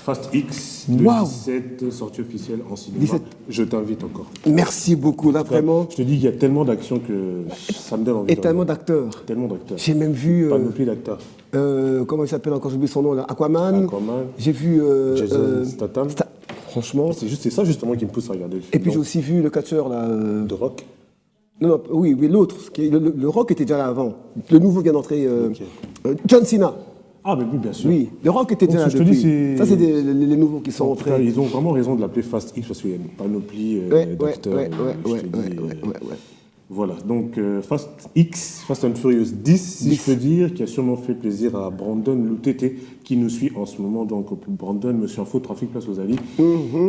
Fast X, le 17, sortie officielle en cinéma. 17. Je t'invite encore. Merci beaucoup, là, vraiment. Je te dis, il y a tellement d'actions que ça me donne envie. Et tellement d'acteurs. Tellement d'acteurs. J'ai même vu... Panoplie d'acteurs. comment il s'appelle encore, j'ai oublié son nom, là. Aquaman. J'ai vu... Jason Statham. Franchement. C'est ça justement qui me pousse à regarder le film. Et puis j'ai aussi vu le catcheur, là... The Rock. Non, oui, mais l'autre. Le Rock était déjà là avant. Le nouveau vient d'entrer. John Cena. Ah, mais oui, bien sûr. Oui, le Rock était déjà là depuis. Ça, c'est les nouveaux qui sont entrés. Ils ont vraiment raison de l'appeler Fast X parce qu'il y a une panoplie d'acteurs. Voilà, donc Fast X, Fast and Furious 10, si je peux dire, qui a sûrement fait plaisir à Brandon Loutete, qui nous suit en ce moment. Donc Brandon, Monsieur Info, Trafic, Place aux Alliés.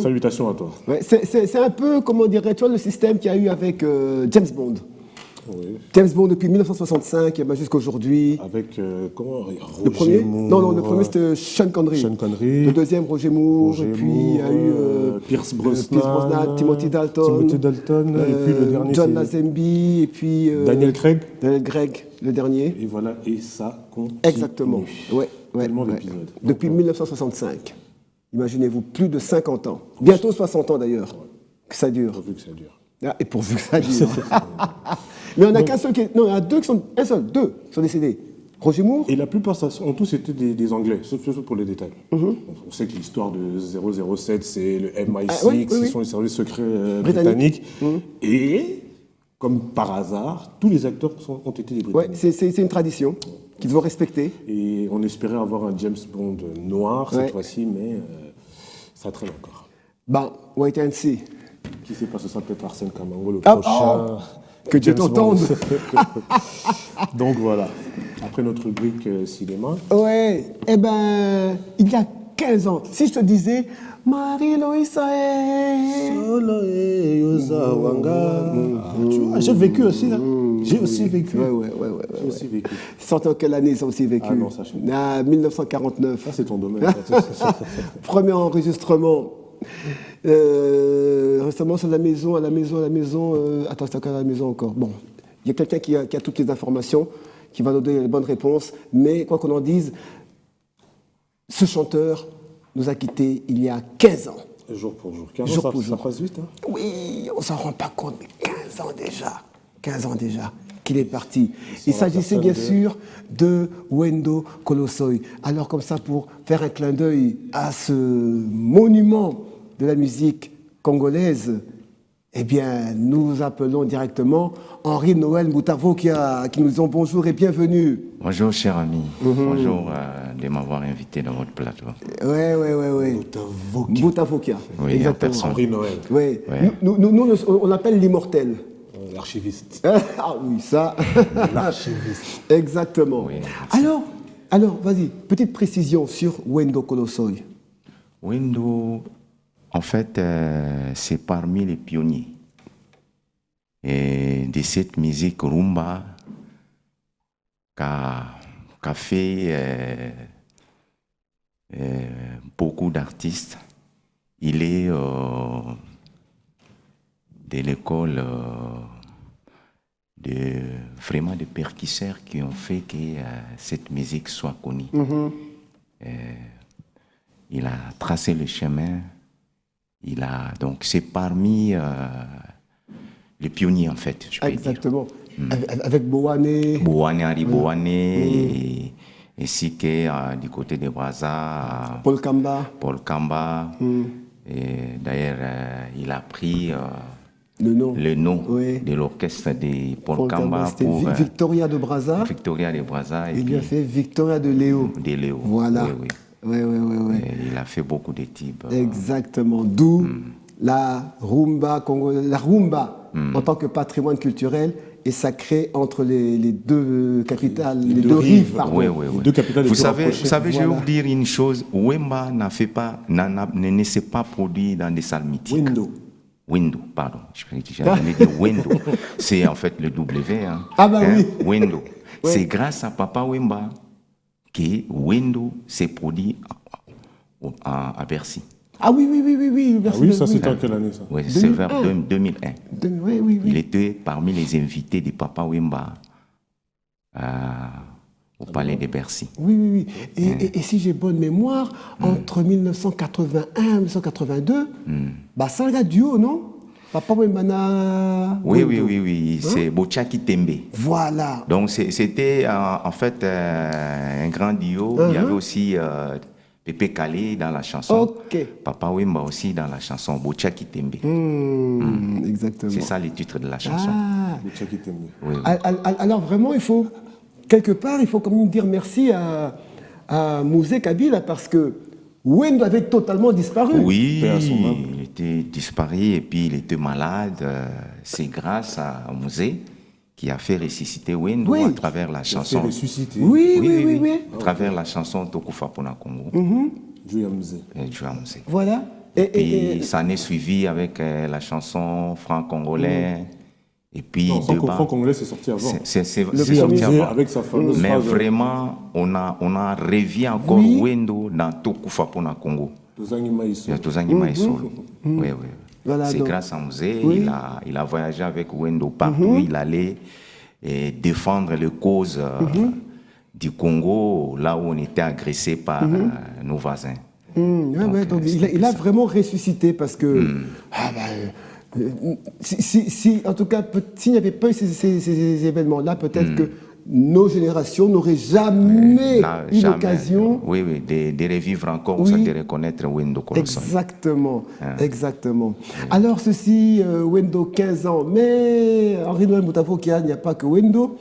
Salutations à toi. Ouais, c'est un peu, comment dirais tu vois, le système qu'il y a eu avec James Bond. Oui. James Bond depuis 1965 jusqu'à aujourd'hui. Avec, Roger le premier Moore. Non, le premier c'était Sean Connery. Le deuxième, Roger Moore. Et puis il y a eu Pierce Brosnan, Timothy Dalton. Et puis le dernier, John Lazenby. Et puis Daniel Craig. Daniel Craig, le dernier. Et voilà, et ça continue. Exactement. Tellement d'épisodes. Depuis 1965. Imaginez-vous, plus de 50 ans. Bientôt 60 ans d'ailleurs. Que ça dure. Pourvu que ça dure. Ah, et pourvu que ça dure. Mais on n'a qu'un seul qui est... Non, il y en a deux qui sont... deux sont décédés. Roger Moore. Et la plupart, en tous, c'était des Anglais, sauf pour les détails. On sait que l'histoire de 007, c'est le MI6, ce sont les services secrets britanniques. Et, comme par hasard, tous les acteurs ont été des Britanniques. Oui, c'est une tradition qu'ils vont respecter. Et on espérait avoir un James Bond noir cette fois-ci, mais ça traîne encore. Wait and see. Qui sait pas, ce sera peut-être Arsène Kamango le prochain. Que Dieu t'entende. Donc voilà, après notre rubrique cinéma. Ouais, il y a 15 ans, si je te disais Marie-Loïsa tu vois, j'ai vécu aussi là. J'ai aussi vécu. J'ai aussi vécu. Sorti en quelle année ça aussi vécu? Ah non, ça je sais pas. 1949. Ça c'est ton domaine. Premier enregistrement. Récemment, c'est à la maison. Attends, c'est à la maison encore. Bon, il y a quelqu'un qui a toutes les informations, qui va nous donner les bonnes réponses. Mais quoi qu'on en dise, ce chanteur nous a quittés il y a 15 ans. Jour pour jour. 15 ans, ça passe vite, hein? Oui, on ne s'en rend pas compte, mais 15 ans déjà. 15 ans déjà qu'il est parti. Il s'agissait bien sûr de Wendo Kolosoi. Alors comme ça, pour faire un clin d'œil à ce monument de la musique congolaise, eh bien, nous appelons directement Henri Noël Moutavokia, qui nous dit bonjour et bienvenue. Bonjour, cher ami. Bonjour de m'avoir invité dans votre plateau. Oui. Moutavokia. Oui, exactement. Henri Noël. Oui. Nous, on l'appelle l'immortel. L'archiviste. Ah oui, ça. L'archiviste. Exactement. Oui, alors, vas-y, petite précision sur Wendo Kolosoi. Wendo, en fait, c'est parmi les pionniers de cette musique rumba qu'a fait beaucoup d'artistes. Il est de l'école vraiment des percusseurs qui ont fait que cette musique soit connue. Il a tracé le chemin. Donc c'est parmi les pionniers en fait, je peux dire. Exactement. Avec Boané. Boané, ainsi que du côté de Brazza. Paul Kamba. Et d'ailleurs, il a pris le nom de l'orchestre de Paul Kamba pour Victoria de Brazza. Il lui a fait Victoria de Léo. Voilà. Oui. Il a fait beaucoup de types. Exactement. D'où la rumba en tant que patrimoine culturel est sacré entre les deux capitales, les deux rives, pardon. Oui. Les deux capitales. Vous savez, je vais vous dire une chose. Wemba ne s'est pas produit dans des salles mythiques. Wendo, pardon. J'allais dire Wendo. C'est en fait le W. Hein. Ah bah oui. Wendo. Ouais. C'est grâce à Papa Wemba que Wendo s'est produit à Bercy. Ah oui. Ça c'était en quelle année ça? Oui, c'est vers 2001. Oui. Il était parmi les invités de Papa Wemba au palais de Bercy. Oui, oui, oui. Et si j'ai bonne mémoire, entre 1981 et 1982, bah, c'est un duo, non? Papa Wembana. Oui, oui, oui, oui. C'est Bochaki Tembe. Voilà. Donc, c'était en fait un grand duo. Il y avait aussi Pépé Calé dans la chanson. Ok. Papa Wemba aussi dans la chanson Bochaki Tembe. Exactement. C'est ça le titre de la chanson. Ah. Bochaki Tembe. Oui, oui. Alors vraiment, il faut, quelque part, il faut quand même dire merci à Mouzé Kabila parce que Wendo avait totalement disparu. Oui, Paix à son âme. il était disparu et puis il était malade. C'est grâce à Mouzé qui a fait ressusciter Wendo Oui. à travers la chanson. C'est ressuscité. Oui, oui, oui, oui. À travers la chanson Tokufa Pona Congo. Dieu Yamze. Dieu a Mouzé. Voilà. Et ça en est suivi avec la chanson franc-congolais. Et puis, Non, sans débat. franc-congolais, c'est sorti avant. C'est Dieu sorti Yamze avant. avec sa fameuse Mais phrase, vraiment, on a revu encore Oui. Wendo dans Tokufa Pona Congo. Tozangi Maïso. Il y a Tozangi Maïsolo. Oui, oui. Voilà, C'est donc. grâce à Mouzé, Oui. il a voyagé avec Wendo partout où il allait et défendre les causes du Congo, là où on était agressé par nos voisins. Donc il a vraiment ressuscité parce que en tout cas s'il n'y avait pas eu ces événements-là, peut-être que nos générations n'auraient jamais eu Jamais. l'occasion. Oui, oui, de revivre encore, ou ça, de reconnaître Wendo Kolosson. Exactement, exactement. Alors ceci, Wendo 15 ans, mais Henri Noël Moutafokia, il n'y a pas que Wendo.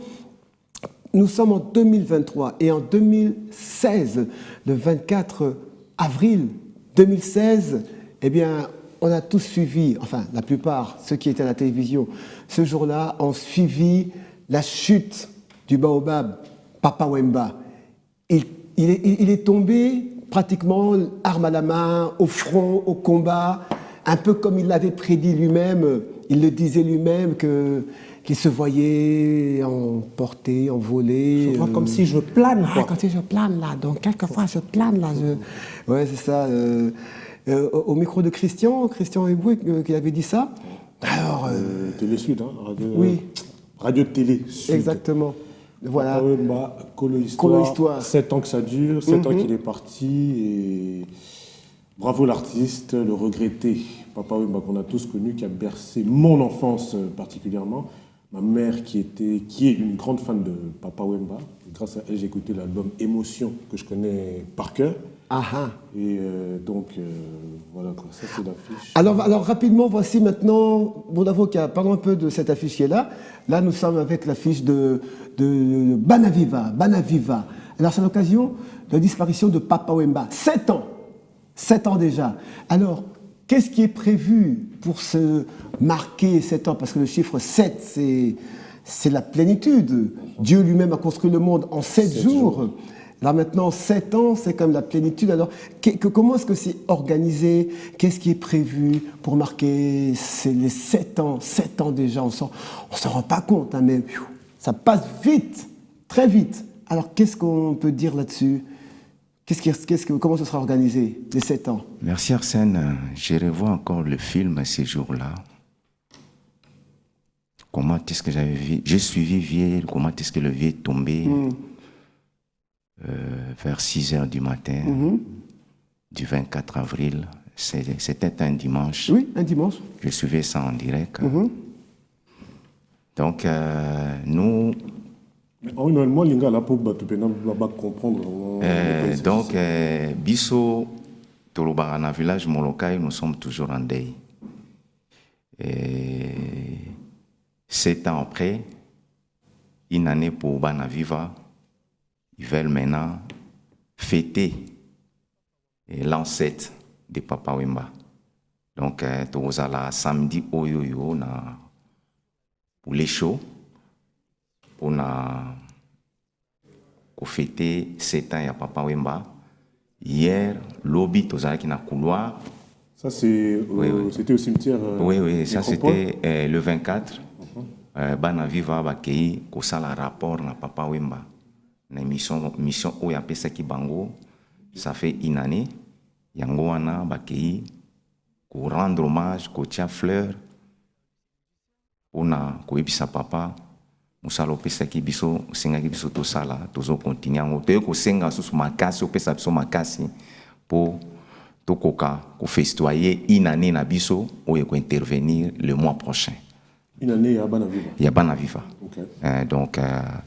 Nous sommes en 2023 et en 2016, le 24 avril 2016, eh bien, on a tous suivi, enfin la plupart, ceux qui étaient à la télévision, ce jour-là, ont suivi la chute du baobab, Papa Wemba. Il est tombé pratiquement arme à la main, au front, au combat, un peu comme il l'avait prédit lui-même. Il le disait lui-même qu'il se voyait emporté, envolé. Je vois comme si je plane, quoi. Comme si je plane là. Donc quelquefois je plane là. Ouais, c'est ça. Au micro de Christian Eboué qui avait dit ça. Alors. Télé Sud, hein. Oui. Radio Télé Sud. Exactement. Voilà. Papa Wemba, Colo Colo Histoire. Histoire. 7 ans que ça dure, 7 ans qu'il est parti. Et bravo l'artiste, le regretté. Papa Wemba qu'on a tous connu, qui a bercé mon enfance particulièrement. Ma mère qui est une grande fan de Papa Wemba. Grâce à elle, j'ai écouté l'album Émotion que je connais par cœur. Et donc, voilà, quoi. Ça c'est l'affiche. Alors rapidement, voici maintenant, bon avocat, parlons un peu de cette affiche qui est là. Là, nous sommes avec l'affiche de Banaviva. Alors, c'est l'occasion de la disparition de Papa Wemba. 7 ans. 7 ans déjà. Alors, qu'est-ce qui est prévu pour se marquer 7 ans? Parce que le chiffre 7, c'est la plénitude. Dieu lui-même a construit le monde en 7 jours. Là maintenant, 7 ans, c'est comme la plénitude. Alors, comment est-ce que c'est organisé? Qu'est-ce qui est prévu pour marquer les 7 ans? 7 ans déjà, on s'en rend pas compte, hein, mais ça passe vite, très vite. Alors, qu'est-ce qu'on peut dire là-dessus? Comment ce sera organisé, les 7 ans? Merci Arsène. Je revois encore le film ces jours-là. Comment est-ce que j'avais vu? J'ai suivi Vieux, comment est-ce que le Vieux est tombé vers 6 h du matin, du 24 avril. C'était un dimanche. Oui, un dimanche. Je suivais ça en direct. Donc, nous... Normalement, Linga là pour comprendre. Donc, Bisso, Tolobarana, village Molokai, nous sommes toujours en deuil. 7 ans après, une année pour Banaviva, ils veulent maintenant fêter l'ancêtre de Papa Wemba. Donc, tu as samedi oyoyo pour les shows, pour fêter 7 ans à Papa Wemba. Hier, lobby, tu as dans couloir. Ça, c'était au cimetière. Oui, ça c'était le 24. Banaviva Bakei, qui a un rapport na Papa Wemba. Une mission où il y a Pesaki Bango, ça fait une année. Yango wana Bakei, pour rendre hommage, pour tirer fleur, pour na sa papa, mosala opesaki biso osengaki biso tosala tozokontinue yango toyei kosenga susu makasi opesa biso makasi mpo tokoka kofestoyer une année na biso oyo ekointervenir le mois prochain. Une année ya bana viva. Ya bana viva. Okay. Donc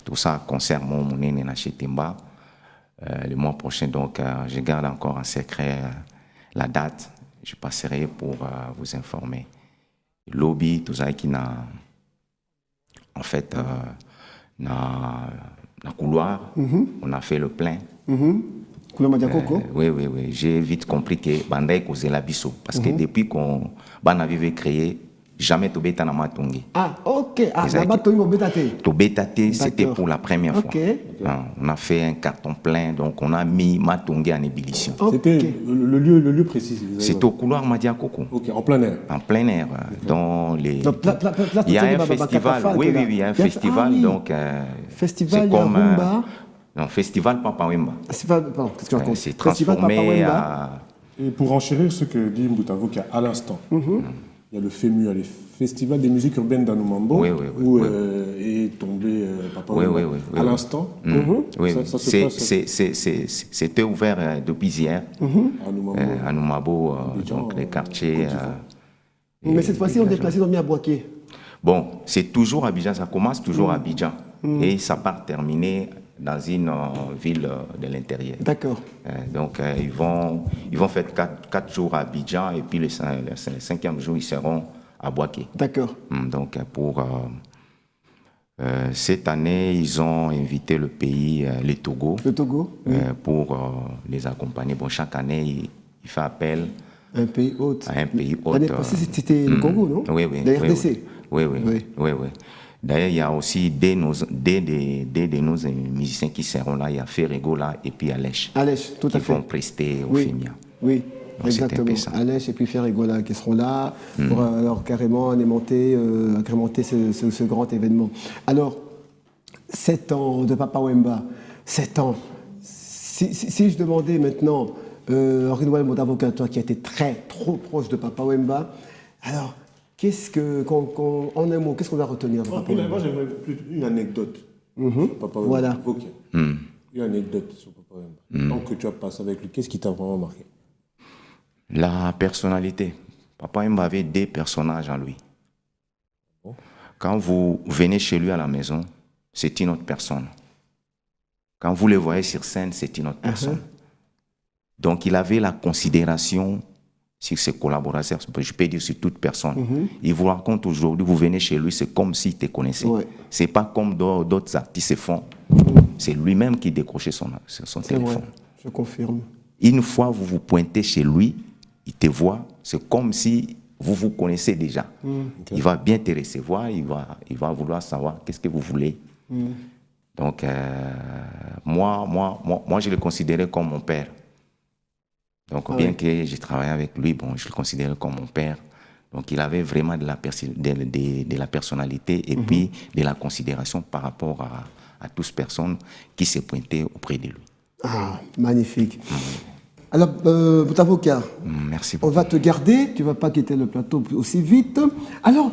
tout ça concert monene na Chetemba le mois prochain. Donc je garde encore en secret la date. Je passerai pour vous informer. Lobby, tout ça qui n'a en fait na couloir, on a fait le plein. Oui. J'ai vite compris que Bandai causait la biso. Parce que depuis qu'on Bana Vive créé, jamais Tobeta n'a matongi. Ah, ok. Ah, Tobétate, c'était pour la première fois. On a fait un carton plein, donc on a mis Matongi en ébullition. C'était le lieu précis. C'est au couloir Madiakoko. Ok, en plein air. En plein air, dans les. Il y a un festival. Oui, il y a un festival, donc. Festival Rumba. Non, Festival Papa Wemba. C'est Festival transformé Papa à. Et pour enchérir ce que dit Mboutavo qu'il y a à l'instant, il y a le FEMU, le Festival des musiques urbaines d'Anoumambo, où est tombé Papa Wemba. À l'instant, ça se passe. C'était ouvert depuis hier à Anoumambo, donc les quartiers. Mais cette fois-ci, on est déplacé dans Miabouaké. Bon, c'est toujours Abidjan, ça commence toujours à Abidjan. Et ça part terminer dans une ville de l'intérieur. D'accord. Donc, ils vont faire 4 jours à Abidjan et puis le 5e jour, ils seront à Boaké. D'accord. Donc, pour cette année, ils ont invité le pays, le Togo, pour les accompagner. Bon, chaque année, il fait appel un pays hôte. À un pays hôte. L'année passée, c'était le Congo, non? Oui. La RDC. Oui. D'ailleurs, il y a aussi des de nos musiciens qui seront là. Il y a Ferrego là et puis Alèche. Alèche, tout à fait. Qui vont prester au FEMIA. Oui, exactement. Alèche et puis Ferrego là qui seront là pour alors carrément agrémenter ce grand événement. Alors, 7 ans de Papa Wemba, 7 ans. Si je demandais maintenant, Henri Noël, mon avocat, toi qui as été trop proche de Papa Wemba, alors, en un mot, qu'est-ce qu'on va retenir de Papa Wemba? Moi, j'aimerais plus une anecdote sur Papa Wemba. Voilà. Une anecdote sur Papa Wemba. Donc, que tu as passé avec lui, qu'est-ce qui t'a vraiment marqué? La personnalité. Papa Wemba avait 2 personnages en lui. Quand vous venez chez lui à la maison, c'est une autre personne. Quand vous le voyez sur scène, c'est une autre personne. Donc, il avait la considération sur ses collaborateurs, je peux dire sur toute personne. Il vous raconte aujourd'hui, vous venez chez lui, c'est comme s'il te connaissait. C'est pas comme d'autres artistes se font. C'est lui-même qui décrochait son téléphone. Vrai, je confirme. Une fois vous vous pointez chez lui, il te voit, c'est comme si vous vous connaissez déjà. Il va bien te recevoir, il va vouloir savoir qu'est-ce que vous voulez. Donc, moi, je le considérais comme mon père. Donc, bien que j'ai travaillé avec lui, bon, je le considérais comme mon père. Donc, il avait vraiment de la personnalité et puis de la considération par rapport à toutes les personnes qui se pointaient auprès de lui. Ah, magnifique. Alors, votre avocat, merci beaucoup. On va te garder, tu ne vas pas quitter le plateau aussi vite. Alors,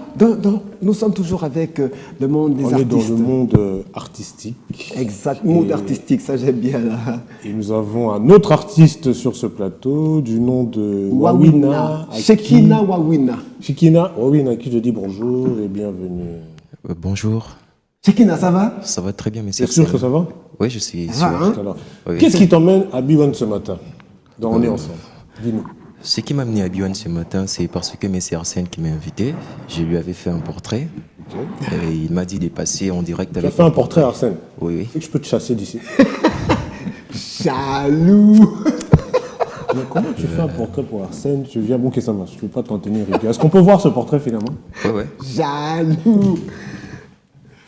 nous sommes toujours avec le monde des artistes. On est dans le monde artistique. Exact, monde artistique, ça j'aime bien là. Et nous avons un autre artiste sur ce plateau, du nom de Wawina. Shekina Wawina. Shekina Wawina, à qui je dis bonjour et bienvenue. Bonjour. Shekina, ça va? Ça va très bien, merci. T'es sûr que ça va? Oui, je suis sûr. Oui. Qu'est-ce qui t'emmène à Biwan ce matin? Donc on est ensemble. Dis-nous. Ce qui m'a amené à Biwan ce matin, c'est parce que c'est Arsène qui m'a invité. Je lui avais fait un portrait. Et il m'a dit de passer en direct avec. Tu as fait un portrait, Arsène? Oui. C'est que je peux te chasser d'ici. Jaloux. Mais comment tu fais un portrait pour Arsène? Tu viens, bon, que ça marche. Je ne peux pas t'en tenir rigueur. Est-ce qu'on peut voir ce portrait finalement? Oui. Jaloux.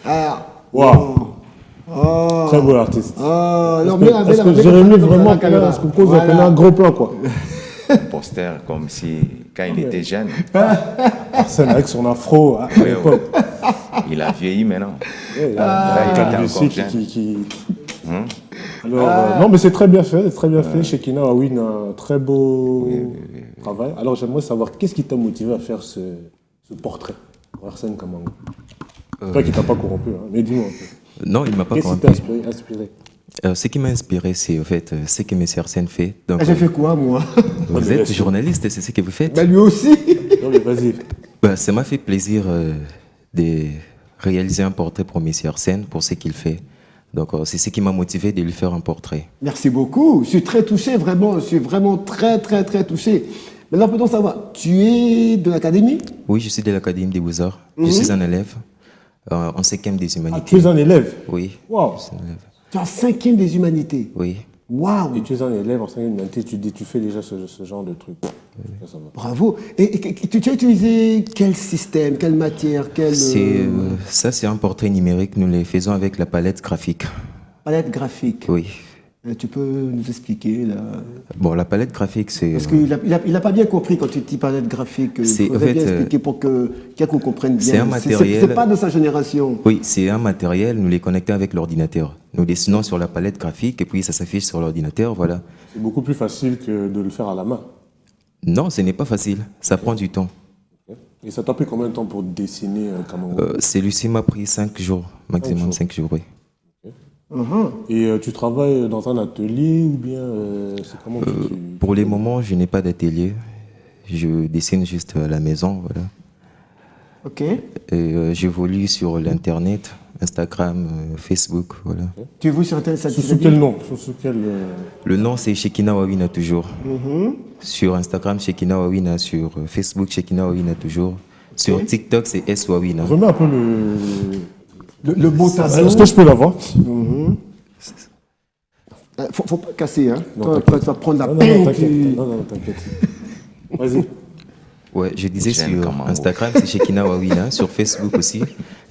Alors. Waouh. Oh. Très beau artiste. Oh, non, est-ce que Jérémy vraiment est-ce qu'on pose un gros plan quoi? Un poster comme si quand il était jeune. Arsène avec son afro à l'époque. Il a vieilli maintenant. Il était encore jeune. Alors, non mais c'est très bien fait, Shekina Wawina, un très beau travail. Alors j'aimerais savoir qu'est-ce qui t'a motivé à faire ce portrait pour Arsène Kamango? Toi qui t'as pas corrompu, hein. Mais dis-moi un peu. Non, il ne m'a pas Qu'est-ce qui corrompu. t'a inspiré? Ce qui m'a inspiré, c'est en fait ce que M. Arsène fait. Donc, J'ai fait quoi, moi? vous êtes journaliste, c'est ce que vous faites. Ben, lui aussi. Non, mais vas-y. Ça m'a fait plaisir de réaliser un portrait pour M. Arsène, pour ce qu'il fait. Donc, c'est ce qui m'a motivé de lui faire un portrait. Merci beaucoup. Je suis très touché, vraiment. Je suis vraiment très, très, très touché. Maintenant, peut-on savoir, tu es de l'académie? Oui, je suis de l'Académie des Beaux-Arts. Je suis un élève en 5e des Ah, humanités. tu es un élève? Oui. Wow. Je suis un élève. Tu es en 5e des humanités. Oui. Waouh. Et tu es un élève en 5e humanité, tu fais déjà ce genre de truc. Ça va. Bravo. Et tu as utilisé quel système, quelle matière, quelle Ça, c'est un portrait numérique. Nous le faisons avec la palette graphique. palette graphique? Oui. Tu peux nous expliquer là? Bon, la palette graphique, c'est... Parce qu'il n'a pas bien compris quand tu dis palette graphique. Il C'est, faudrait en fait, bien expliquer pour que quelqu'un comprenne bien. c'est un matériel- C'est pas de sa génération. Oui, c'est un matériel, nous les connectons avec l'ordinateur. Nous dessinons sur la palette graphique et puis ça s'affiche sur l'ordinateur, voilà. C'est beaucoup plus facile que de le faire à la main. Non, ce n'est pas facile, ça prend du temps. Et ça t'a pris combien de temps pour dessiner Kamango? Celui-ci m'a pris 5 jours, maximum 5 jours, oui. Et tu travailles dans un atelier ou bien c'est comment que tu... Pour les moments, je n'ai pas d'atelier. Je dessine juste à la maison, voilà. Ok. Et j'évolue sur l'Internet, Instagram, Facebook, voilà. Tu es vu sur Internet, ça te Sous quel nom? Sous quel... Le nom, c'est Shekina Wawina toujours. Sur Instagram, Shekina Wawina. Sur Facebook, Shekina Wawina toujours. Sur TikTok, c'est S Wawina. Remets un peu Le beau tableau. Est-ce que je peux l'avoir? Faut pas casser, hein. Non, Toi, tu vas prendre la Non, peine. t'inquiète. Non, t'inquiète. Vas-y. Ouais, je disais J'aime sur comment. Instagram, c'est Shekina Wawina. Sur Facebook aussi.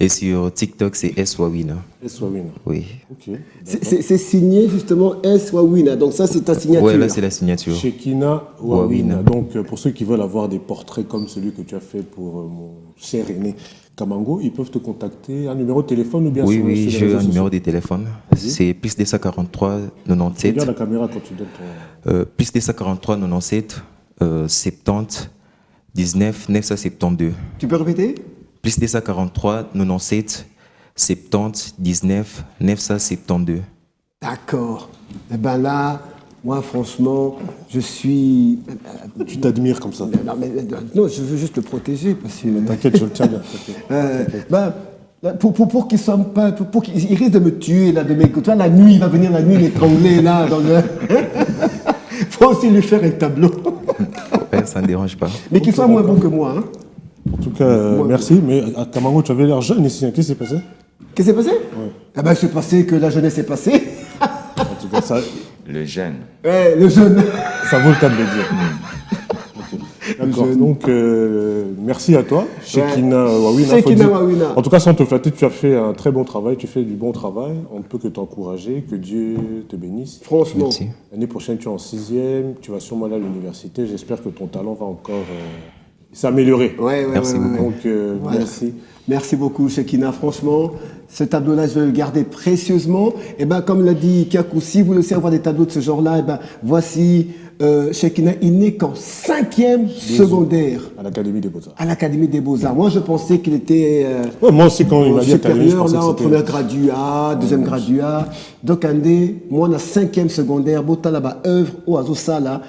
Et sur TikTok, c'est S Wawina. Eswawin. Oui. Ok. C'est signé justement S Wawina. Donc ça, c'est ta signature. Ouais, là, c'est la signature. Shekina Wawina. Donc, pour ceux qui veulent avoir des portraits comme celui que tu as fait pour mon cher aîné Kamango, ils peuvent te contacter. Un numéro de téléphone ou bien Oui, sur oui, les j'ai réseaux un numéro sociaux? de téléphone. C'est plus 243 97. Regarde la caméra quand tu donnes ton... Plus 243 97 70 19 972. Tu peux répéter? Plus 243 97 70 19 972. D'accord. Eh ben là, moi, franchement, je suis... Tu t'admires comme ça. Non, je veux juste le protéger parce que... T'inquiète, je le tiens bien. t'inquiète. Pour qu'il soit pas... Pour qu'il il risque de me tuer, là, de mes... Tu vois, la nuit, il va venir la nuit m'étrangler, là, dans le... Faut aussi lui faire un tableau. Ouais, ça ne dérange pas. Mais qu'il soit moins bon que moi, hein. En tout cas, merci. Mais à Kamango, tu avais l'air jeune ici. Qu'est-ce qui s'est passé? Qu'est-ce qui s'est passé? Ah ben, c'est passé que la jeunesse est passée. En tout cas, ça Le jeune. Ouais, le jeune. vaut le cas de le dire. D'accord. Donc, merci à toi, Shekina Wawina. Shekina Wawina. En tout cas, sans te flatter, tu as fait un très bon travail. Tu fais du bon travail. On ne peut que t'encourager. Que Dieu te bénisse. Franchement. Merci. L'année prochaine, tu es en 6e. Tu vas sûrement aller à l'université. J'espère que ton talent va encore s'améliorer. Ouais, Merci beaucoup. Donc, merci. Merci beaucoup, Shekina. Franchement, ce tableau-là, je vais le garder précieusement. Et ben, comme l'a dit Kiakou, si vous voulez aussi avoir des tableaux de ce genre-là, et ben, voici Shekina. Il n'est qu'en 5e secondaire À l'Académie des Beaux-Arts. à l'Académie des Beaux-Arts. Moi, je pensais qu'il était Ouais, moi aussi, quand il m'a dit Académie, je supérieur, pensais là, en que première c'était... graduat, deuxième graduat. Donc, Andé, moi, on a 5e secondaire, Bota là-bas, œuvre au Azosa, là.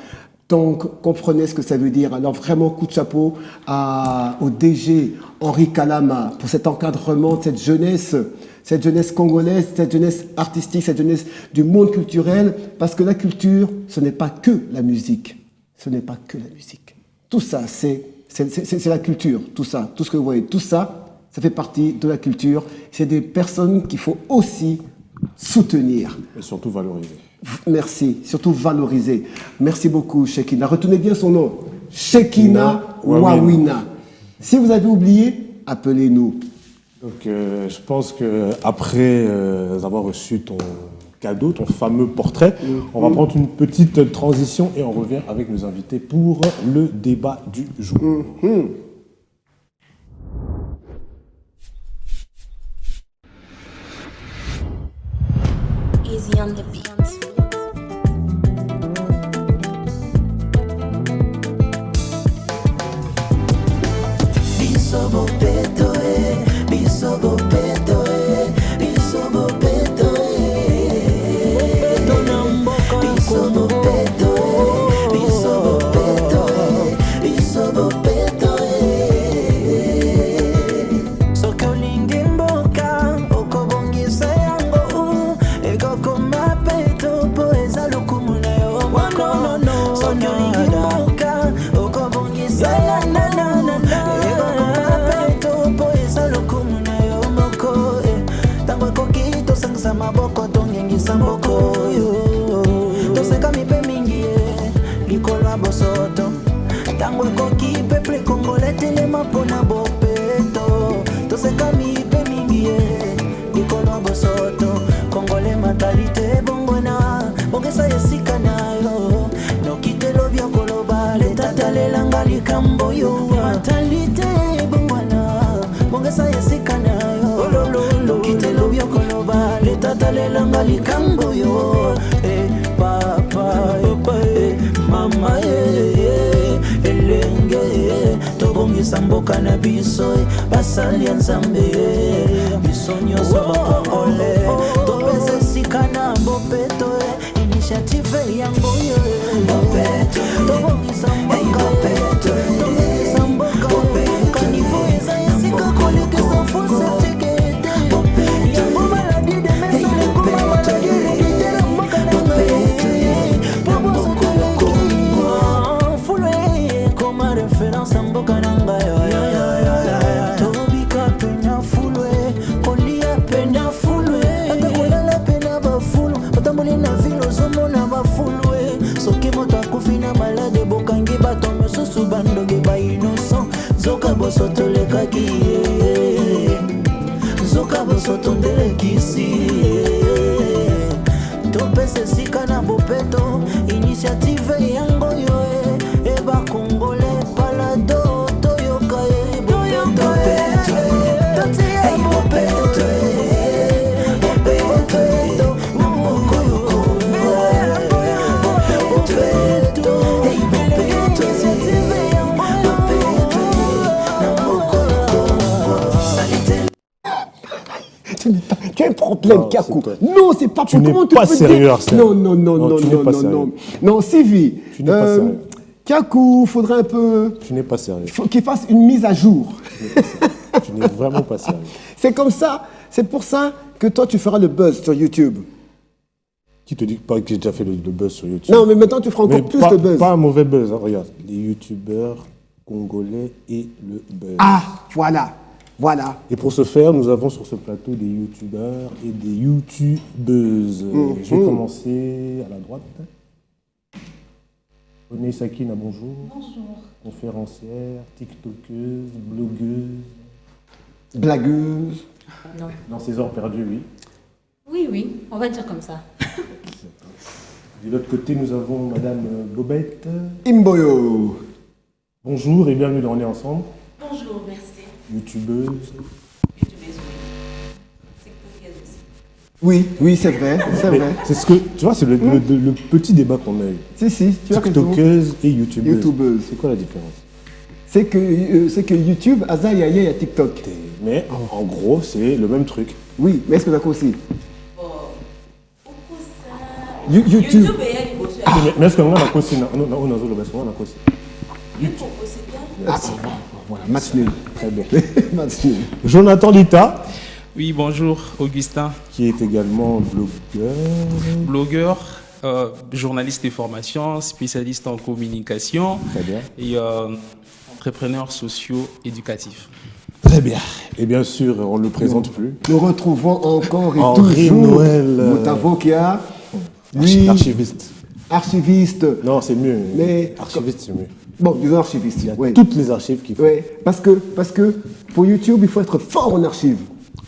Donc, comprenez ce que ça veut dire. Alors, vraiment, coup de chapeau au DG Henri Kalama pour cet encadrement de cette jeunesse congolaise, cette jeunesse artistique, cette jeunesse du monde culturel. Parce que la culture, ce n'est pas que la musique. Ce n'est pas que la musique. Tout ça, c'est la culture. Tout ça, tout ce que vous voyez, tout ça, ça fait partie de la culture. C'est des personnes qu'il faut aussi soutenir. Et surtout valoriser. Merci, surtout valoriser. Merci beaucoup, Shekina. Retenez bien son nom. Shekina Wawina. Si vous avez oublié, appelez-nous. Donc, je pense qu'après avoir reçu ton cadeau, ton fameux portrait, on va prendre une petite transition et on revient avec nos invités pour le débat du jour. Easy on the beat. Biso bopeto biso bopeto Tango koki peuple congolais telema pona bopeto. Toseka mipe mingie Nikolo bosoto Congolais mentalité bongona Bongesa yesika nayo Nokitelo bya koloba Leta lelanga likambo yo Mentalité bongona Bongesa yesika nayo Nokitelo bya koloba Leta lelanga likambo yo papa mama elenge tobongisa mboka na biso basali ya nzambe biso nyonso bakongole topesa esika na bopeto initiative yango yo tobongisa mboka tobongisa mboka kanivo eza esika kolekisa fonse tekete yango maladi de mesole kuma maladi hereditaire mboka na ngai référence en boca nanga tobika pena fulwe kolia pena fulwe atakola la pena ba fulu atamoli na vilo zomo na ba fulwe soki moto akufina malade bokangi bato mosusu bandoge ba innocent zoka bosoto lekaki zoka bosoto ndelekisi topese sika na bopeto initiative yango yo eba kongole palado toyoka bopeto totia bopeto bopeto moko yoko bopeto initiative yango bopeto na moko salite. Tu as un problème, Kakou. Non, c'est pas tu pour. n'es Comment tu pas peux sérieux, dire Arsène. Non, non, non, non, tu n'es non, pas non, sérieux. non. Non, Sylvie. Tu n'es pas sérieux. Kakou, faudrait un peu. Tu n'es pas sérieux. Qu'il fasse une mise à jour. Tu n'es vraiment pas sérieux. C'est comme ça. C'est pour ça que toi, tu feras le buzz sur YouTube. Qui te dit pas que j'ai déjà fait le buzz sur YouTube? Non, mais maintenant, tu feras encore Mais plus pas, de buzz. Pas un mauvais buzz, hein. Regarde. Les youtubeurs congolais et le buzz. Ah, voilà. Voilà. Et pour ce faire, nous avons sur ce plateau des youtubeurs et des youtubeuses. Je vais commencer à la droite. René Sakina, bonjour. Bonjour. Conférencière, tiktokeuse, blogueuse. Blagueuse. Non. Dans ses heures perdues, oui. Oui, oui, on va dire comme ça. De l'autre côté, nous avons Madame Bobette. Imboyo. Bonjour et bienvenue dans On est ensemble. Bonjour, merci. Youtubeuse. YouTubeuse, oui. TikTokeuse aussi. Oui, oui, c'est vrai. C'est Mais vrai. c'est ce que, tu vois, c'est le petit débat qu'on a eu. Si, tu as raison. TikTokeuse et youtubeuse. YouTubeuse. C'est quoi la différence? C'est que YouTube, Aza, Yaya, il y a TikTok. Mais en gros, c'est le même truc. Oui, mais est-ce que d'accord aussi Bon, pourquoi ça YouTube. YouTube et elle, bosse. Mais est-ce qu'on a la cosine? On a la cosine. YouTube, c'est bien. Ah, voilà, match nul. Très bien. Match nul. Jonathan Lita, Oui, bonjour, Augustin, qui est également blogueur. blogueur, journaliste de formation, spécialiste en communication Très bien. et entrepreneur socio-éducatif. Très bien. Et bien sûr, on ne le présente plus. Nous retrouvons encore et Henri toujours Noël, Moutavo qui a, lui, Archiviste. archiviste. Non, c'est mieux. Mais- Archiviste, c'est mieux. Bon, disons archiviste. Il y a Oui. toutes les archives qu'il faut. Oui, parce que pour YouTube, il faut être fort en archives.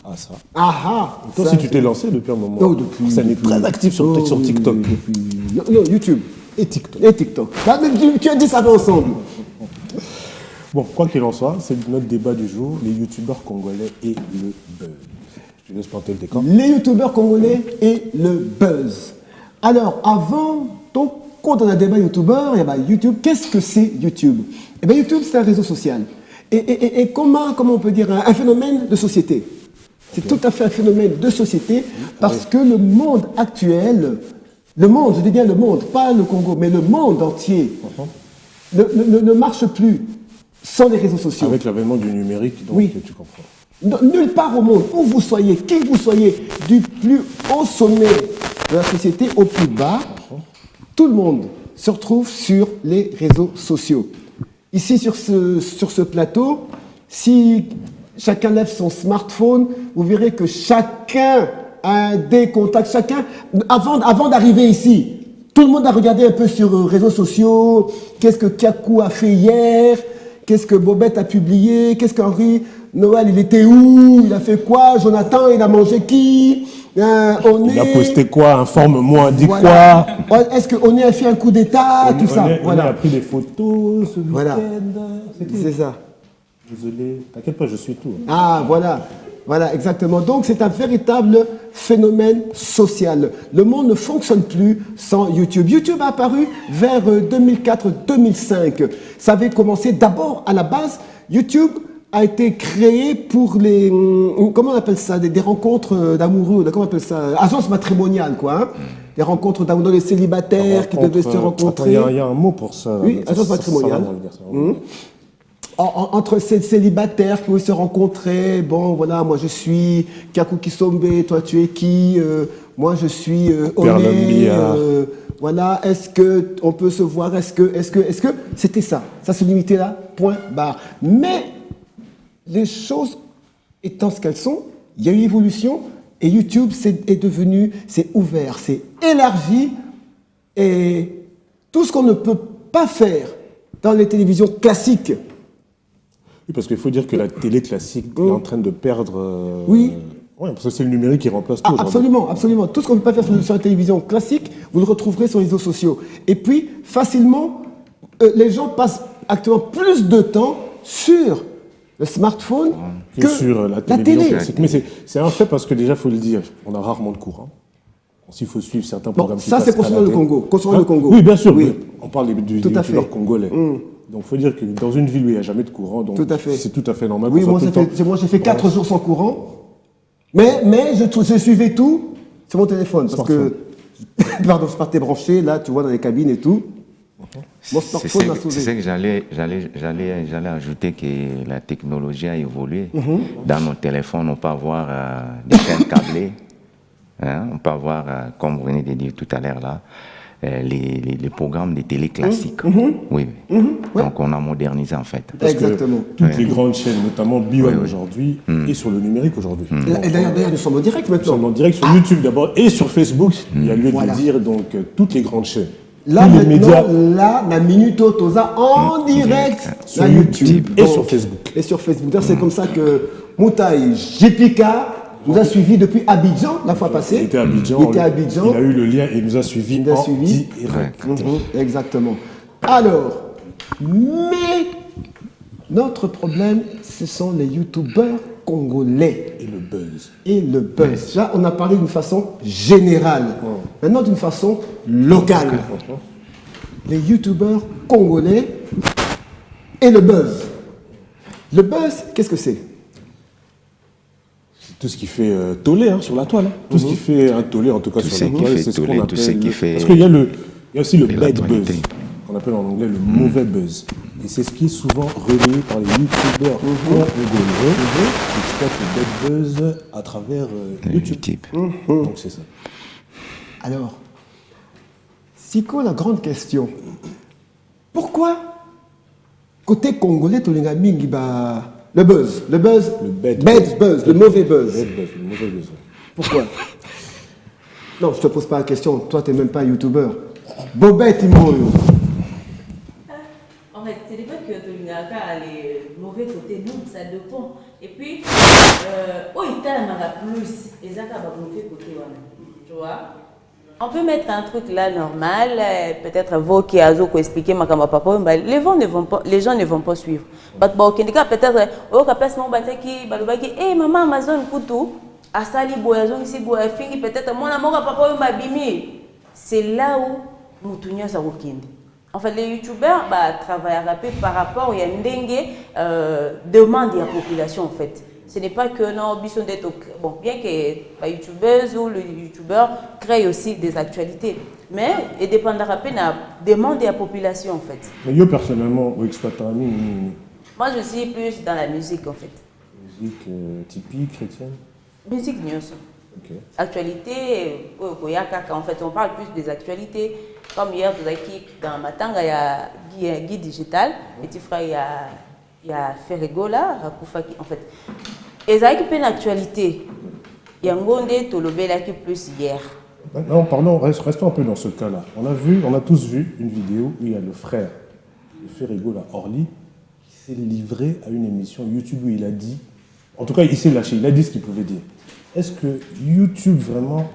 Ah, ça. Ah ah. Toi, ça, si tu t'es lancé depuis un moment, Oh, depuis. ça n'est depuis- très actif sur, Oh, sur oui, TikTok. Non, YouTube. Et TikTok. Et TikTok. Ah, mais tu as dit ça va ensemble. Bon, quoi qu'il en soit, c'est notre débat du jour, les youtubeurs congolais et le buzz. Je te laisse planter le décor. Les youtubeurs congolais et le buzz. Alors, avant, donc, quand on a débat youtubeur, il y a YouTube. Qu'est-ce que c'est YouTube? Eh bien, YouTube, c'est un réseau social. Et comment on peut dire, un phénomène de société. C'est tout à fait un phénomène de société parce que le monde actuel, le monde, je dis bien le monde, pas le Congo, mais le monde entier, ne marche plus sans les réseaux sociaux. Avec l'avènement du numérique, donc Oui. tu comprends. Nulle part au monde, où vous soyez, qui vous soyez, du plus haut sommet de la société au plus bas, tout le monde se retrouve sur les réseaux sociaux. Ici, sur ce plateau, si chacun lève son smartphone, vous verrez que chacun a des contacts, chacun, avant d'arriver ici, Tout le monde a regardé un peu sur réseaux sociaux, qu'est-ce que Kiakou a fait hier, qu'est-ce que Bobette a publié, qu'est-ce qu'Henri Noël, il était où, il a fait quoi, Jonathan, il a mangé qui, Il a posté quoi, informe-moi, dis voilà. Quoi. Est-ce qu'on a fait un coup d'état, tout ça. On a pris des photos ce week-end. C'est ça. Désolé, t'inquiète pas, je suis tout. Ah, voilà. Voilà, exactement. Donc, c'est un véritable phénomène social. Le monde ne fonctionne plus sans YouTube. YouTube a apparu vers 2004-2005. Ça avait commencé d'abord, à la base, YouTube a été créé pour les... Comment on appelle ça? Des rencontres d'amoureux, comment on appelle ça? Agence matrimoniale, quoi. Hein? Des rencontres d'amoureux, les célibataires qui devaient se rencontrer. Il y a un mot pour ça. Oui, agence matrimoniale. Entre ces célibataires qui vont se rencontrer, bon voilà, moi je suis Kiakou Kisombe, toi tu es qui, moi je suis Oné, voilà, est-ce que on peut se voir, est-ce que, c'était ça se limitait là, point barre. Mais les choses étant ce qu'elles sont, il y a eu évolution et YouTube est devenu, c'est ouvert, c'est élargi et tout ce qu'on ne peut pas faire dans les télévisions classiques. Oui, parce qu'il faut dire que la télé classique est en train de perdre... Oui. Ouais, parce que c'est le numérique qui remplace tout. Absolument, absolument. Tout ce qu'on ne peut pas faire sur la télévision classique, vous le retrouverez sur les réseaux sociaux. Et puis, facilement, les gens passent actuellement plus de temps sur le smartphone que sur la télévision classique. Mais c'est un fait parce que déjà, il faut le dire, on a rarement de courant. S'il faut suivre certains programmes qui ça, c'est concernant le Congo. Oui, bien sûr. Oui. On parle du youtubeur congolais. Donc, il faut dire que dans une ville où il n'y a jamais de courant, donc c'est tout à fait normal. Oui, moi j'ai fait 4 jours sans courant, mais je suivais tout sur mon téléphone, parce que, pardon, je partais branché, là, tu vois, dans les cabines et tout. Mon smartphone m'a sauvé. C'est ça que j'allais ajouter, que la technologie a évolué. Dans nos téléphones, on peut avoir des chaînes câblées, hein, on peut avoir, comme vous venez de dire tout à l'heure là, les programmes de télé classiques. Oui. Donc on a modernisé en fait. Parce exactement. Que toutes les grandes chaînes, notamment Bion aujourd'hui, et sur le numérique aujourd'hui. Et d'ailleurs, nous sommes en direct maintenant. Nous sommes en direct sur YouTube d'abord et sur Facebook. Il y a lieu de le dire, donc toutes les grandes chaînes. Là, tous les médias. Là, la Minute Toza en direct sur YouTube et sur Facebook. Et sur Facebook. C'est comme ça que Moutaï Jepika nous a suivis depuis Abidjan la fois passée. Il était à Abidjan. Il a eu le lien et il nous a suivis en direct. Exactement. Alors, mais notre problème, ce sont les youtubeurs congolais. Et le buzz. Et le buzz. Là, on a parlé d'une façon générale. Maintenant, d'une façon locale. Les youtubeurs congolais et le buzz. Le buzz, qu'est-ce que c'est? Tout ce qui fait tollé sur la toile. Tout ce qui fait un tollé, en tout cas sur la toile, c'est ce qu'on appelle... Parce qu'il y a aussi le bad buzz, qu'on appelle en anglais le mauvais buzz. Et c'est ce qui est souvent relayé par les youtubeurs congolais qui exploitent le bad buzz à travers YouTube. Donc c'est ça. Alors, Siko, la grande question. Pourquoi, côté congolais, Tolinga Mingi, le buzz, le bad buzz, le mauvais buzz. Le mauvais buzz. Pourquoi? Non, je ne te pose pas la question. Toi, tu n'es même pas un youtubeur. Bobette, Imoyo. En fait, c'est pas que Tolingaka a les mauvais côtés, non, ça dépend. Et puis, il t'a plus, et ça a mauvais côté, tu vois. On peut mettre un truc là normal, peut-être vous qui avez expliqué ma papa, les gens ne vont pas suivre. Peut-être au place mon qui eh maman Amazon kutu asali boyazon ici boyafingi peut-être mon amour papa bimi. C'est là où mutunya sa wokindi. En fait, les youtubeurs travaillent par rapport à une demande de la population en fait. Ce n'est pas que non, bon, bien que les youtubeuses ou le youtubeur créent aussi des actualités, mais il dépendra de la demande de la population en fait. Mais yo personnellement, au exploitant, moi je suis plus dans la musique en fait. Musique typique chrétienne. Musique news. Okay. Actualité, en fait on parle plus des actualités. Comme hier, dans Matanga, il y a Guy Digital, petit frère, il y a Ferrego là, en fait. Et ça a une actualité. Il y a un gondé Tolobela qui plus hier. Non, restons un peu dans ce cas-là. On a tous vu une vidéo où il y a le frère de Ferrego, là, Orly, qui s'est livré à une émission YouTube où il a dit, en tout cas il s'est lâché, il a dit ce qu'il pouvait dire. Est-ce que YouTube vraiment,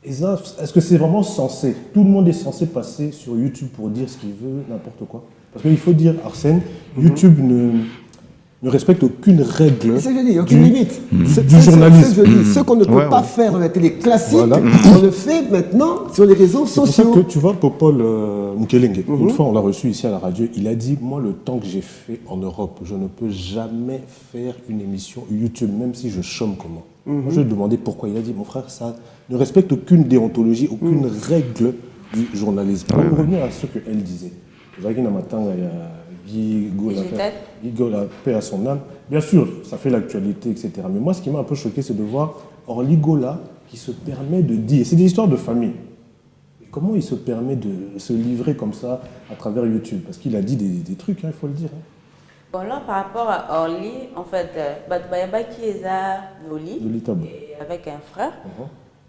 est-ce que c'est vraiment censé, tout le monde est censé passer sur YouTube pour dire ce qu'il veut, n'importe quoi? Parce qu'il faut dire, Arsène, YouTube ne respecte aucune règle. C'est ce que je dis, aucune limite. Du journalisme. Ce qu'on ne peut pas faire dans la télé classique, on le fait maintenant sur les réseaux sociaux. C'est pour ça que tu vois, Popol Mukelenge, une fois on l'a reçu ici à la radio, il a dit, moi le temps que j'ai fait en Europe, je ne peux jamais faire une émission YouTube, même si je chôme comment. Moi je lui ai demandé pourquoi. Il a dit, mon frère, ça ne respecte aucune déontologie, aucune règle du journalisme. On va revenir à ce qu'elle disait. Zagina Matanga, il y a Guy Gola, paix à son âme. Bien sûr, ça fait l'actualité, etc. Mais moi, ce qui m'a un peu choqué, c'est de voir Orly Gola qui se permet de dire, c'est des histoires de famille. Et comment il se permet de se livrer comme ça à travers YouTube? Parce qu'il a dit des trucs, il faut le dire. Bon, là, par rapport à Orly, en fait, Batbayaba qui est à Noli, avec un frère.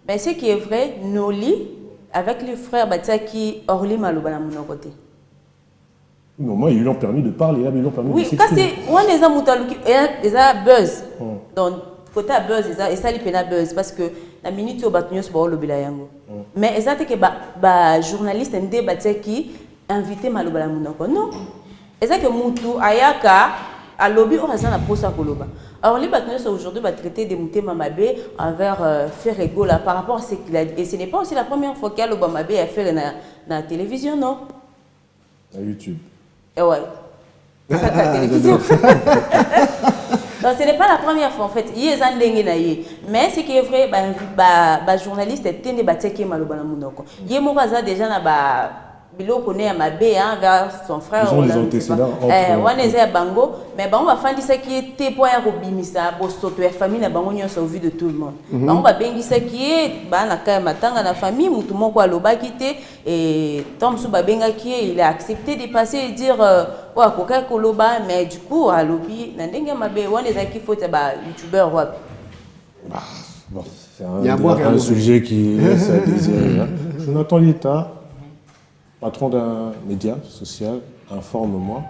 Mais ce qui est vrai, Noli, avec les frères, qui Orly Malouba na mon côté. Non, moi, ils lui ont permis de parler, ils lui ont permis de Oui, s'exprimer. quand c'est on a buzz. Donc, côté buzz, et ça, il a buzz parce que la minute où on sur le bilayango. Mais ça, c'est que les journalistes ont débattu qui invité Malouba la Mounoko. Non. Et ça que Moutou, Ayaka, à lobby, on a un poste à Koloba. Alors, les bâtonneurs aujourd'hui va traiter des moutées Mamabé envers Ferrego là par rapport à ce qu'il a dit. Et ce n'est pas aussi la première fois qu'Al Mamabé a fait dans la télévision, non? À YouTube. Et ouais. C'est ça la télévision. Donc ce n'est pas la première fois en fait. Il y a des gens mais ce qui est vrai, les journalistes étaient des bâtiments qui mal au banamunoko. Il y a des déjà na ba bilo connaît ma bé vers son frère. Ils ont les antécédents. On est à Bango, mais on va faire ça qui était pour un robimisa, pour sauter famille na Bango au vu de tout le monde. On va bien dire ça qui est na kaya matanga na famille, tout le monde quoi loba quitté et Tom Souba Benga qui il a accepté de passer et dire ouais coca koloba mais du coup à lobby na ndenge mabe on est à qui faut ba youtubeur ouais. Bon, c'est un sujet qui laisse à désirer. Jonathan Lita, patron d'un média social, informe-moi.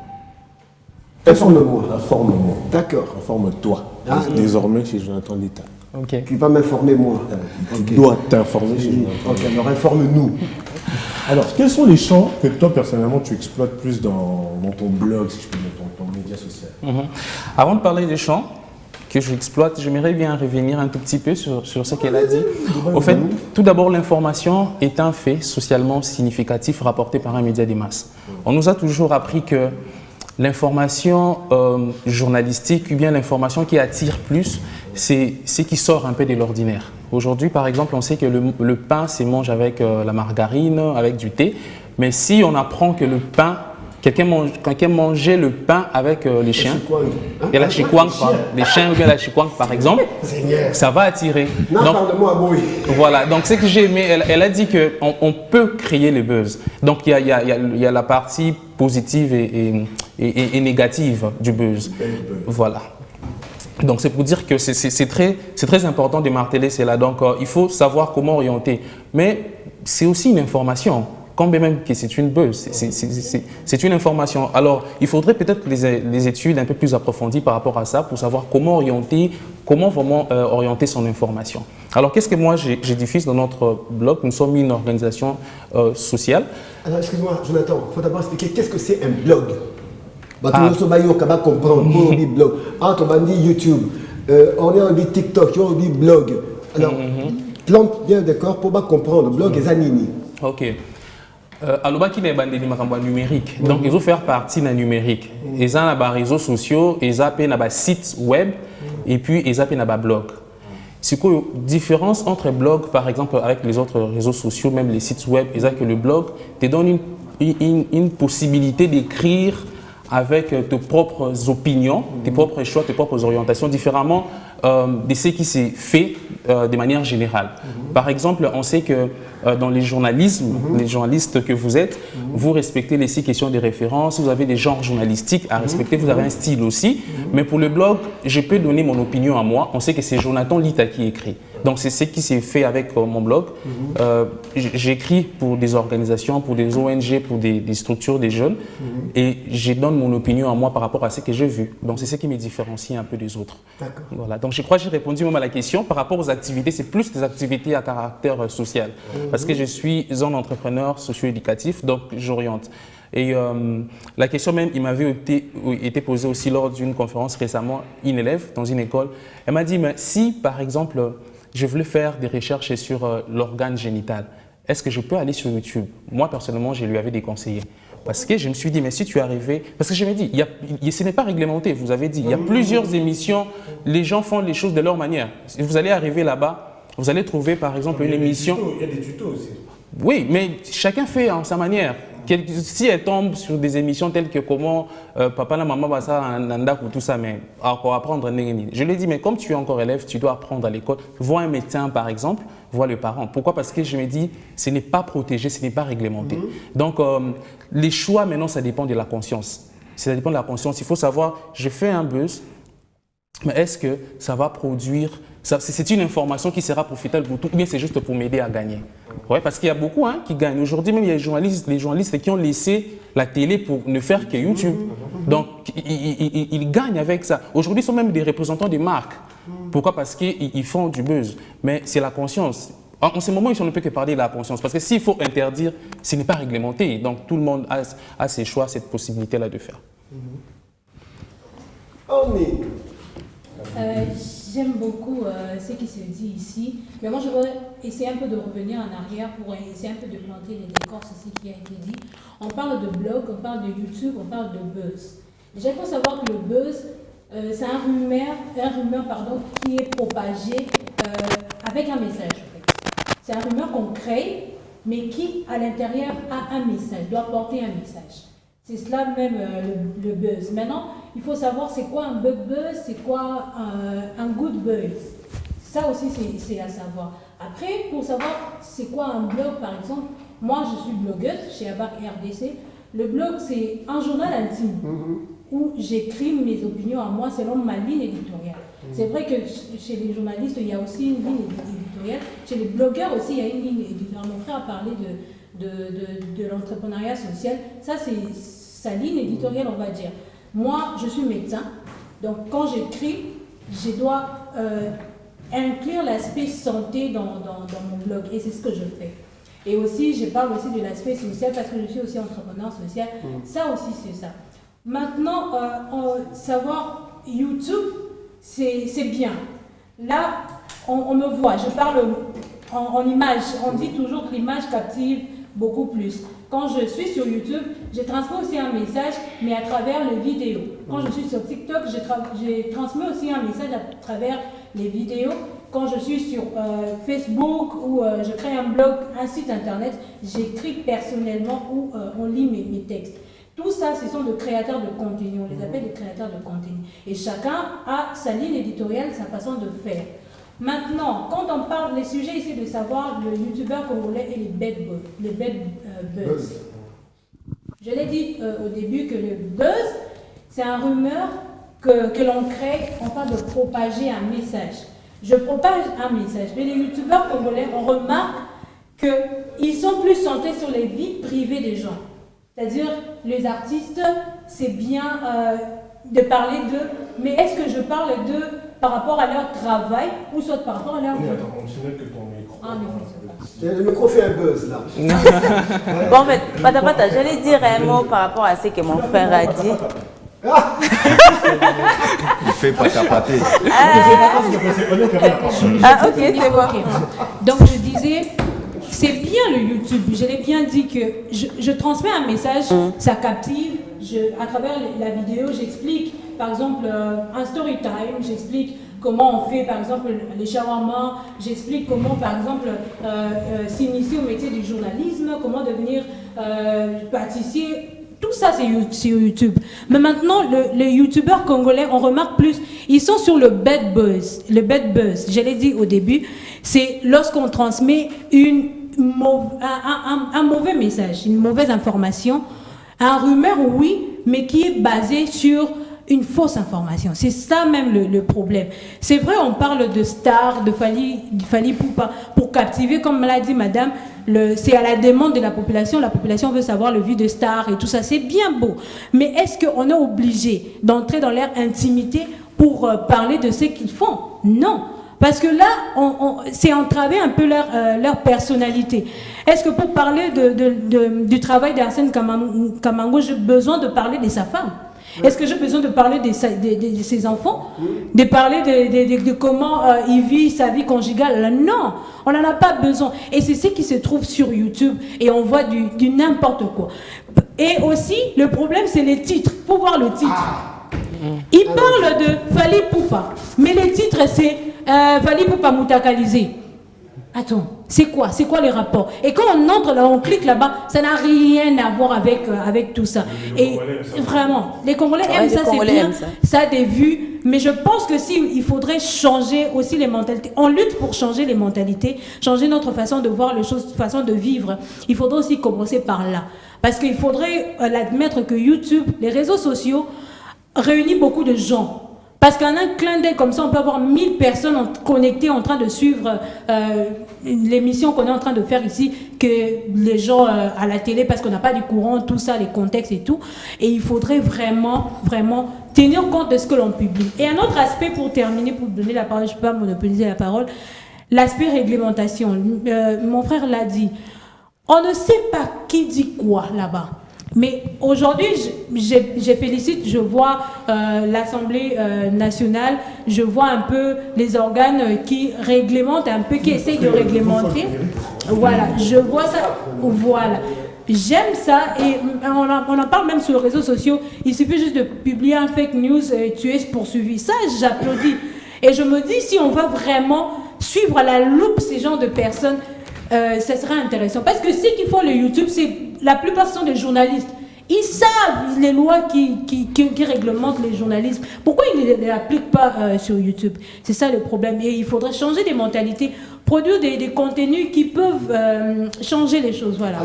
Informe-moi. Informe-moi. D'accord. Informe-toi. Désormais chez Jonathan Lita. Okay. Tu vas m'informer moi. Tu dois t'informer chez Jonathan. Ok, alors informe-nous. Alors, quels sont les champs que toi, personnellement, tu exploites plus dans ton blog, si je peux dire, ton média social? Avant de parler des champs que j'exploite, j'aimerais bien revenir un tout petit peu sur ce qu'elle a dit. Au fait, tout d'abord, l'information est un fait socialement significatif rapporté par un média des masses. On nous a toujours appris que l'information journalistique ou bien l'information qui attire plus, c'est ce qui sort un peu de l'ordinaire. Aujourd'hui, par exemple, on sait que le pain se mange avec la margarine, avec du thé, mais si on apprend que le pain, quelqu'un mangeait le pain avec les chiens, et la chikwang, les chiens ou bien la chikwang par exemple, ça va attirer. Donc, voilà, donc ce que j'ai aimé, elle a dit qu'on peut créer le buzz. Donc il y a la partie positive et négative du buzz. Voilà. Donc c'est pour dire que c'est très important de marteler cela. Donc il faut savoir comment orienter. Mais c'est aussi une information. Quand même que c'est une buzz, c'est une information. Alors, il faudrait peut-être les études un peu plus approfondies par rapport à ça pour savoir comment vraiment orienter son information. Alors, qu'est-ce que moi j'ai diffuse dans notre blog? Nous sommes une organisation sociale. Alors, excuse-moi, Jonathan, il faut d'abord expliquer qu'est-ce que c'est un blog. Tout le monde va comprendre. On dit blog. On va dire YouTube. On dit TikTok, on dit blog. Alors, plante bien d'accord pour comprendre. Blog et Zanini. Ok. Alors, qui est numérique. Donc, ils vont faire partie d'un numérique. Ils ont des réseaux sociaux, ils ont des sites web et puis ils ont des blogs. C'est quoi la différence entre blog, par exemple, avec les autres réseaux sociaux, même les sites web, c'est que le blog te donne une possibilité d'écrire avec tes propres opinions, tes propres choix, tes propres orientations, différemment de ce qui s'est fait de manière générale. Par exemple, on sait que dans les journalismes, les journalistes que vous êtes, vous respectez les 6 questions de référence, vous avez des genres journalistiques à respecter, vous avez un style aussi. Mais pour le blog, je peux donner mon opinion à moi. On sait que c'est Jonathan Lita qui écrit. Donc c'est ce qui s'est fait avec mon blog. J'écris pour des organisations, pour des ONG, pour des structures des jeunes. Et je donne mon opinion à moi par rapport à ce que j'ai vu. Donc c'est ce qui me différencie un peu des autres. Voilà. Donc je crois que j'ai répondu même à la question. Par rapport aux activités, c'est plus des activités à caractère social. Parce que je suis un entrepreneur socio-éducatif, donc j'oriente. Et la question même, il m'avait été posée aussi lors d'une conférence récemment, une élève dans une école. Elle m'a dit, mais si par exemple, je voulais faire des recherches sur l'organe génital, est-ce que je peux aller sur YouTube? Moi, personnellement, je lui avais déconseillé. Parce que je me suis dit, mais si tu es arrivé... Parce que je me dis, ce n'est pas réglementé, vous avez dit. Il y a plusieurs émissions, les gens font les choses de leur manière. Si vous allez arriver là-bas, vous allez trouver par exemple une émission... Il y a des tutos aussi. Oui, mais chacun fait à sa manière. Si elle tombe sur des émissions telles que comment papa la maman va ça nanda ou tout ça, mais encore apprendre. Je lui ai dit, mais comme tu es encore élève, tu dois apprendre à l'école. Vois un médecin par exemple, vois le parent. Pourquoi? Parce que je me dis, ce n'est pas protégé, ce n'est pas réglementé. Donc les choix maintenant, ça dépend de la conscience. Ça dépend de la conscience. Il faut savoir, je fais un buzz, mais est-ce que ça va produire, c'est une information qui sera profitable pour tout, ou bien c'est juste pour m'aider à gagner? Ouais, parce qu'il y a beaucoup qui gagnent. Aujourd'hui même, il y a les journalistes qui ont laissé la télé pour ne faire que YouTube. Donc, ils gagnent avec ça. Aujourd'hui, ils sont même des représentants des marques. Pourquoi? Parce qu'ils font du buzz. Mais c'est la conscience. En ce moment, ils ne peuvent que parler de la conscience. Parce que s'il faut interdire, ce n'est pas réglementé. Donc, tout le monde a ses choix, cette possibilité-là de faire. J'aime beaucoup ce qui se dit ici, mais moi je voudrais essayer un peu de revenir en arrière pour essayer un peu de planter les décors, c'est ce qui a été dit. On parle de blog, on parle de YouTube, on parle de buzz. Déjà, il faut savoir que le buzz, c'est un rumeur qui est propagé avec un message. En fait. C'est un rumeur qu'on crée, mais qui, à l'intérieur, a un message, doit porter un message. C'est cela même le buzz. Maintenant, il faut savoir c'est quoi un bug buzz, c'est quoi un good buzz. Ça aussi, c'est à savoir. Après, pour savoir c'est quoi un blog, par exemple, moi je suis blogueuse chez ABAC RDC. Le blog, c'est un journal intime où j'écris mes opinions à moi selon ma ligne éditoriale. C'est vrai que chez les journalistes, il y a aussi une ligne éditoriale. Chez les blogueurs aussi, il y a une ligne éditoriale. Mon frère a parlé de l'entrepreneuriat social. Ça, c'est sa ligne éditoriale, on va dire. Moi, je suis médecin, donc quand j'écris, je dois inclure l'aspect santé dans mon blog, et c'est ce que je fais. Et aussi, je parle aussi de l'aspect social, parce que je suis aussi entrepreneur social. Ça aussi, c'est ça. Maintenant, savoir YouTube, c'est bien. Là, on me voit, je parle en image. On dit toujours que l'image captive beaucoup plus. Quand je suis sur YouTube, je transmets aussi un message, mais à travers les vidéos. Quand je suis sur TikTok, je transmets aussi un message à travers les vidéos. Quand je suis sur Facebook ou je crée un blog, un site internet, j'écris personnellement ou on lit mes textes. Tout ça, ce sont des créateurs de contenu. On les appelle des créateurs de contenu. Et chacun a sa ligne éditoriale, sa façon de faire. Maintenant, quand on parle, les sujets ici de savoir le youtubeur congolais et les bad buzz. Je l'ai dit au début que le buzz, c'est un rumeur que l'on crée, on parle de propager un message. Je propage un message, mais les youtubeurs congolais, on remarque qu'ils sont plus centrés sur les vies privées des gens. C'est-à-dire, les artistes, c'est bien de parler d'eux, mais est-ce que je parle d'eux par rapport à leur travail ou soit par rapport à leur... Mais attends, on signale que ton micro... Ah, mais le micro fait un buzz là. Bon, en fait, Pata, j'allais dire un mot par rapport à ce que mon frère a dit. Il fait patapaté. Ah, ok, c'est bon. Okay. Donc, je disais, c'est bien le YouTube. Je l'ai bien dit que je transmets un message, ça captive. À travers la vidéo, j'explique, par exemple, un story time, j'explique comment on fait, par exemple, les shawarma, j'explique comment, par exemple, s'initier au métier du journalisme, comment devenir pâtissier. Tout ça, c'est sur YouTube. Mais maintenant, les YouTubeurs congolais, on remarque plus, ils sont sur le bad buzz. Le bad buzz, je l'ai dit au début, c'est lorsqu'on transmet un mauvais message, une mauvaise information, un rumeur, oui, mais qui est basé sur une fausse information. C'est ça même le problème. C'est vrai, on parle de stars, de Fally Poupa, pour captiver, comme l'a dit madame, c'est à la demande de la population veut savoir le vie de stars et tout ça, c'est bien beau. Mais est-ce qu'on est obligé d'entrer dans leur intimité pour parler de ce qu'ils font? Non. Parce que là, c'est entraver un peu leur personnalité. Est-ce que pour parler du travail d'Arsène Kamango, j'ai besoin de parler de sa femme? Est-ce que j'ai besoin de parler de ses enfants? De parler de comment il vit sa vie conjugale? Non, on n'en a pas besoin. Et c'est ce qui se trouve sur YouTube. Et on voit du n'importe quoi. Et aussi, le problème, c'est les titres. Il faut voir le titre. Il parle de Fally Poupa. Mais les titres, c'est Fally Poupa Moutakalisé. Attends, c'est quoi les rapports? Et quand on entre là, on clique là-bas, ça n'a rien à voir avec tout ça. Et vraiment, les Congolais aiment ça, c'est bien, ça a des vues, mais je pense que il faudrait changer aussi les mentalités. On lutte pour changer les mentalités, changer notre façon de voir les choses, façon de vivre. Il faudrait aussi commencer par là. Parce qu'il faudrait admettre que YouTube, les réseaux sociaux, réunissent beaucoup de gens. Parce qu'en un clin d'œil comme ça, on peut avoir 1000 personnes connectées en train de suivre l'émission qu'on est en train de faire ici, que les gens à la télé, parce qu'on n'a pas du courant, tout ça, les contextes et tout. Et il faudrait vraiment, vraiment tenir compte de ce que l'on publie. Et un autre aspect pour terminer, pour donner la parole, je ne peux pas monopoliser la parole, l'aspect réglementation. Mon frère l'a dit. On ne sait pas qui dit quoi là-bas. Mais aujourd'hui, je félicite, je vois l'Assemblée nationale, je vois un peu les organes qui réglementent un peu, qui essayent de réglementer. Voilà, je vois ça. Voilà. J'aime ça et on en parle même sur les réseaux sociaux. Il suffit juste de publier un fake news et tu es poursuivi. Ça, j'applaudis. Et je me dis, si on va vraiment suivre à la loupe ces genres de personnes, ça serait intéressant. Parce que ceux qui font le YouTube, la plupart sont des journalistes. Ils savent les lois qui réglementent les journalistes. Pourquoi ils ne les appliquent pas sur YouTube? C'est ça le problème. Et il faudrait changer des mentalités, produire des contenus qui peuvent changer les choses. Voilà.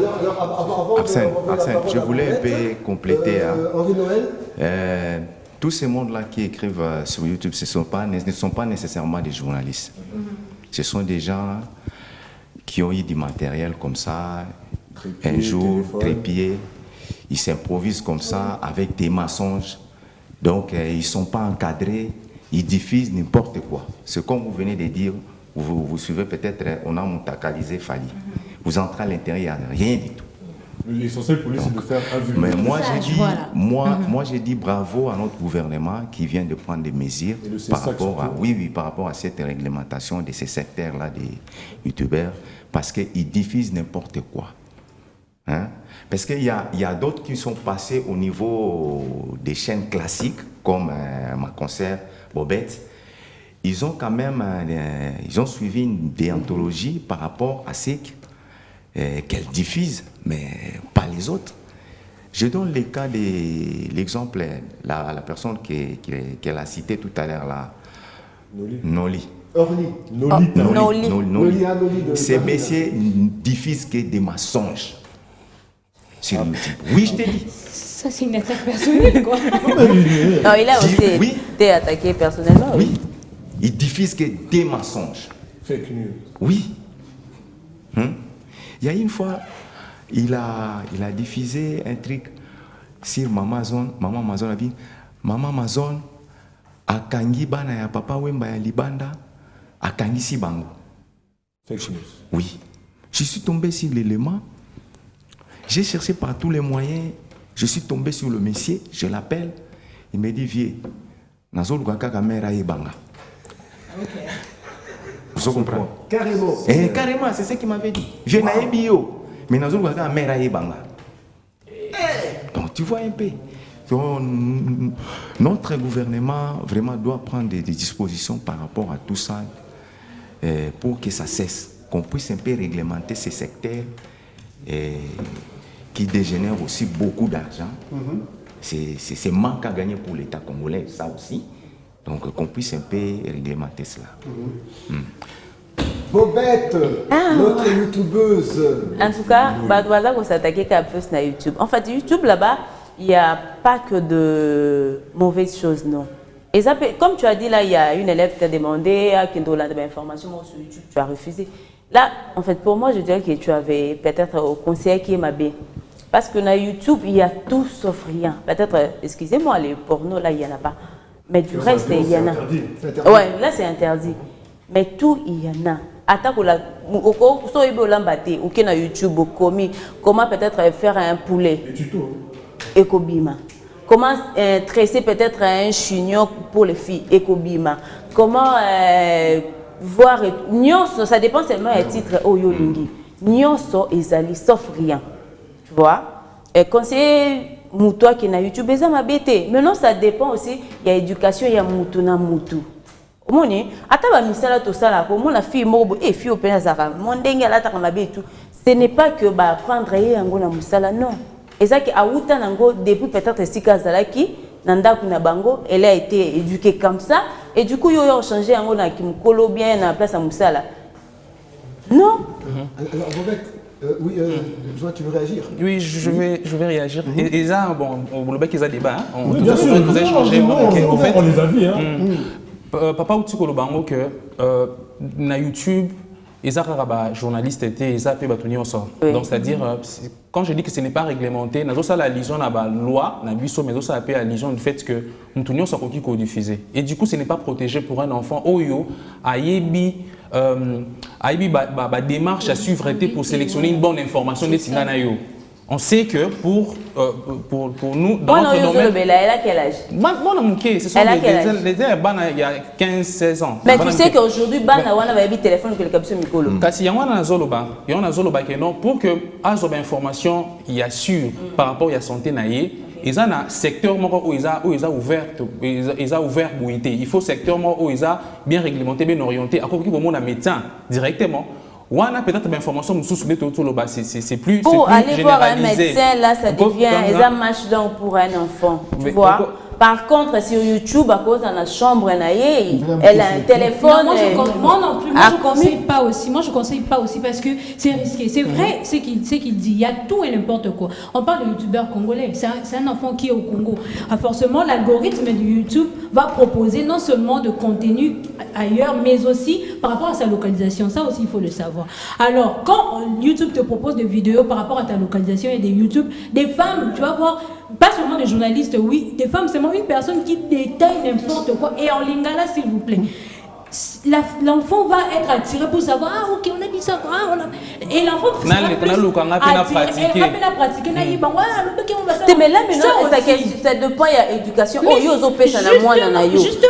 Arsène, je voulais un peu compléter. Henri Noël. Tous ces mondes-là qui écrivent sur YouTube, ne sont pas nécessairement des journalistes. Ce sont des gens qui ont eu du matériel comme ça, un jour, trépied, ils s'improvisent comme ça avec des mensonges. Donc, ils ne sont pas encadrés, ils diffusent n'importe quoi. C'est comme vous venez de dire, vous suivez peut-être, on a montakalisé Fally. Vous entrez à l'intérieur, rien du tout. L'essentiel pour lui, c'est de faire un vu. Mais moi, j'ai dit bravo à notre gouvernement qui vient de prendre des mesures par rapport à cette réglementation de ces secteurs-là des youtubeurs, parce qu'ils diffusent n'importe quoi. Hein? Parce qu'il y a d'autres qui sont passés au niveau des chaînes classiques, comme ma concert Bobette. Ils ont quand même ils ont suivi une déontologie par rapport à ce qu'elles diffusent, mais pas les autres. Je donne le cas l'exemple, la personne qu'elle a citée tout à l'heure, là, Noli. Noli. Ces messieurs diffusent que des mensonges sur YouTube. Oui, je t'ai dit. Ça, c'est une attaque personnelle, quoi. Non, il a aussi été attaqué personnellement. Oui. Ils diffusent que des mensonges. Fake news. Oui. Il y a une fois, il a diffusé un truc sur Maman Amazon a dit, Maman Amazon, akangi bana ya papa wemba ya libanda, akangi si bango. Fake news. Oui. Je suis tombé sur l'élément. J'ai cherché par tous les moyens. Je suis tombé sur le monsieur. Je l'appelle. Il me dit, vieux, nazo lukaka kamera ebanga. Ok. Vous comprenez? Carrément. Carrément, c'est ce qu'il m'avait dit. Je n'ai bio. Mais nazo lukaka kamera ebanga. Donc tu vois un peu. Donc, notre gouvernement vraiment doit prendre des dispositions par rapport à tout ça pour que ça cesse, qu'on puisse un peu réglementer ces secteurs qui dégénère aussi beaucoup d'argent. C'est manque à gagner pour l'État congolais, ça aussi. Donc qu'on puisse un peu réglementer cela. Bobette, notre youtubeuse. En tout cas, Badouaza va s'attaquer qu'à plus sur YouTube. En fait, YouTube là-bas, il n'y a pas que de mauvaises choses, non. Et ça peut, comme tu as dit là, il y a une élève qui t'a demandé à Kendo là de l'information sur YouTube, tu as refusé. Là, en fait, pour moi, je dirais que tu avais peut-être au conseil qui est ma bé. Parce que dans YouTube, il y a tout sauf rien. Peut-être, excusez-moi, les pornos, là, il n'y en a pas. Mais du reste, il y en a. Ouais, là, c'est interdit. Mais tout, il y en a. Comment peut-être faire un poulet. Ekobima. Comment tresser peut-être un chignon pour les filles. Ekobima. Comment voir. Nyonso, ça dépend seulement du titre Oyolingi. Nyonso ezali, sauf rien. Tu vois? Et conseiller Moutoua qui est sur YouTube, ça m'a bêté. Maintenant, ça dépend aussi. Il y a éducation, il y a Moutou na Moutou. Ce n'est pas que apprendre non. Et ça depuis peut-être elle a été éduquée comme ça et du coup il a changé bien à place à Moussala. Non. Alors oui, tu veux réagir? Oui, je vais réagir. Et ça, bon, au bec, ils ont débat. Oui, bien sûr, vous avez changé. On les a vus. Papa ou Tiko Lobango que na YouTube, ils ont journaliste été, ils ont fait bâtonnier au sort. Donc c'est-à-dire quand je dis que ce n'est pas réglementé, nous avons la liaison na ba loi, na biso, mais aussi la liaison du fait que nous tenions ça qui diffusé. Et du coup, ce n'est pas protégé pour un enfant. Oyo ayebi démarche à suivre pour sélectionner une bonne information des Singanayo. On sait que pour nous, dans notre domaine... Elle a quel âge? Elle a 15-16 ans. Mais tu sais qu'aujourd'hui, Bana Wana va avoir téléphone que le capsule Mikolo. Kasi Yangwana Zoloba, pour que Azoba information y assure par rapport à la santé naïe, ils ont un secteur où ils ont ouvert bouillité. Il faut secteur où ils ont bien réglementé, bien orienté. À côté de mon médecin directement. Ou on a peut-être l'information c'est plus pour aller généralisé. Voir un médecin, là, ça devient un match donc pour un enfant. Tu vois? Par contre, sur YouTube, à cause de la chambre, elle a un téléphone. Moi non plus, moi je ne conseille pas aussi. Moi, je conseille pas aussi parce que c'est risqué. C'est vrai, c'est qu'il dit. Il y a tout et n'importe quoi. On parle de youtubeurs congolais. C'est un enfant qui est au Congo. Forcément, l'algorithme de YouTube va proposer non seulement de contenu ailleurs, mais aussi par rapport à sa localisation. Ça aussi, il faut le savoir. Alors, quand YouTube te propose des vidéos par rapport à ta localisation et des YouTube, des femmes, tu vas voir, pas seulement des journalistes, oui, des femmes, c'est une personne qui détaille n'importe quoi. Et en lingala, s'il vous plaît. L'enfant va être attiré pour savoir, ah ok, on a dit ça, et l'enfant sera pratiquer. Mais là maintenant, ça dépend, il y a éducation. Si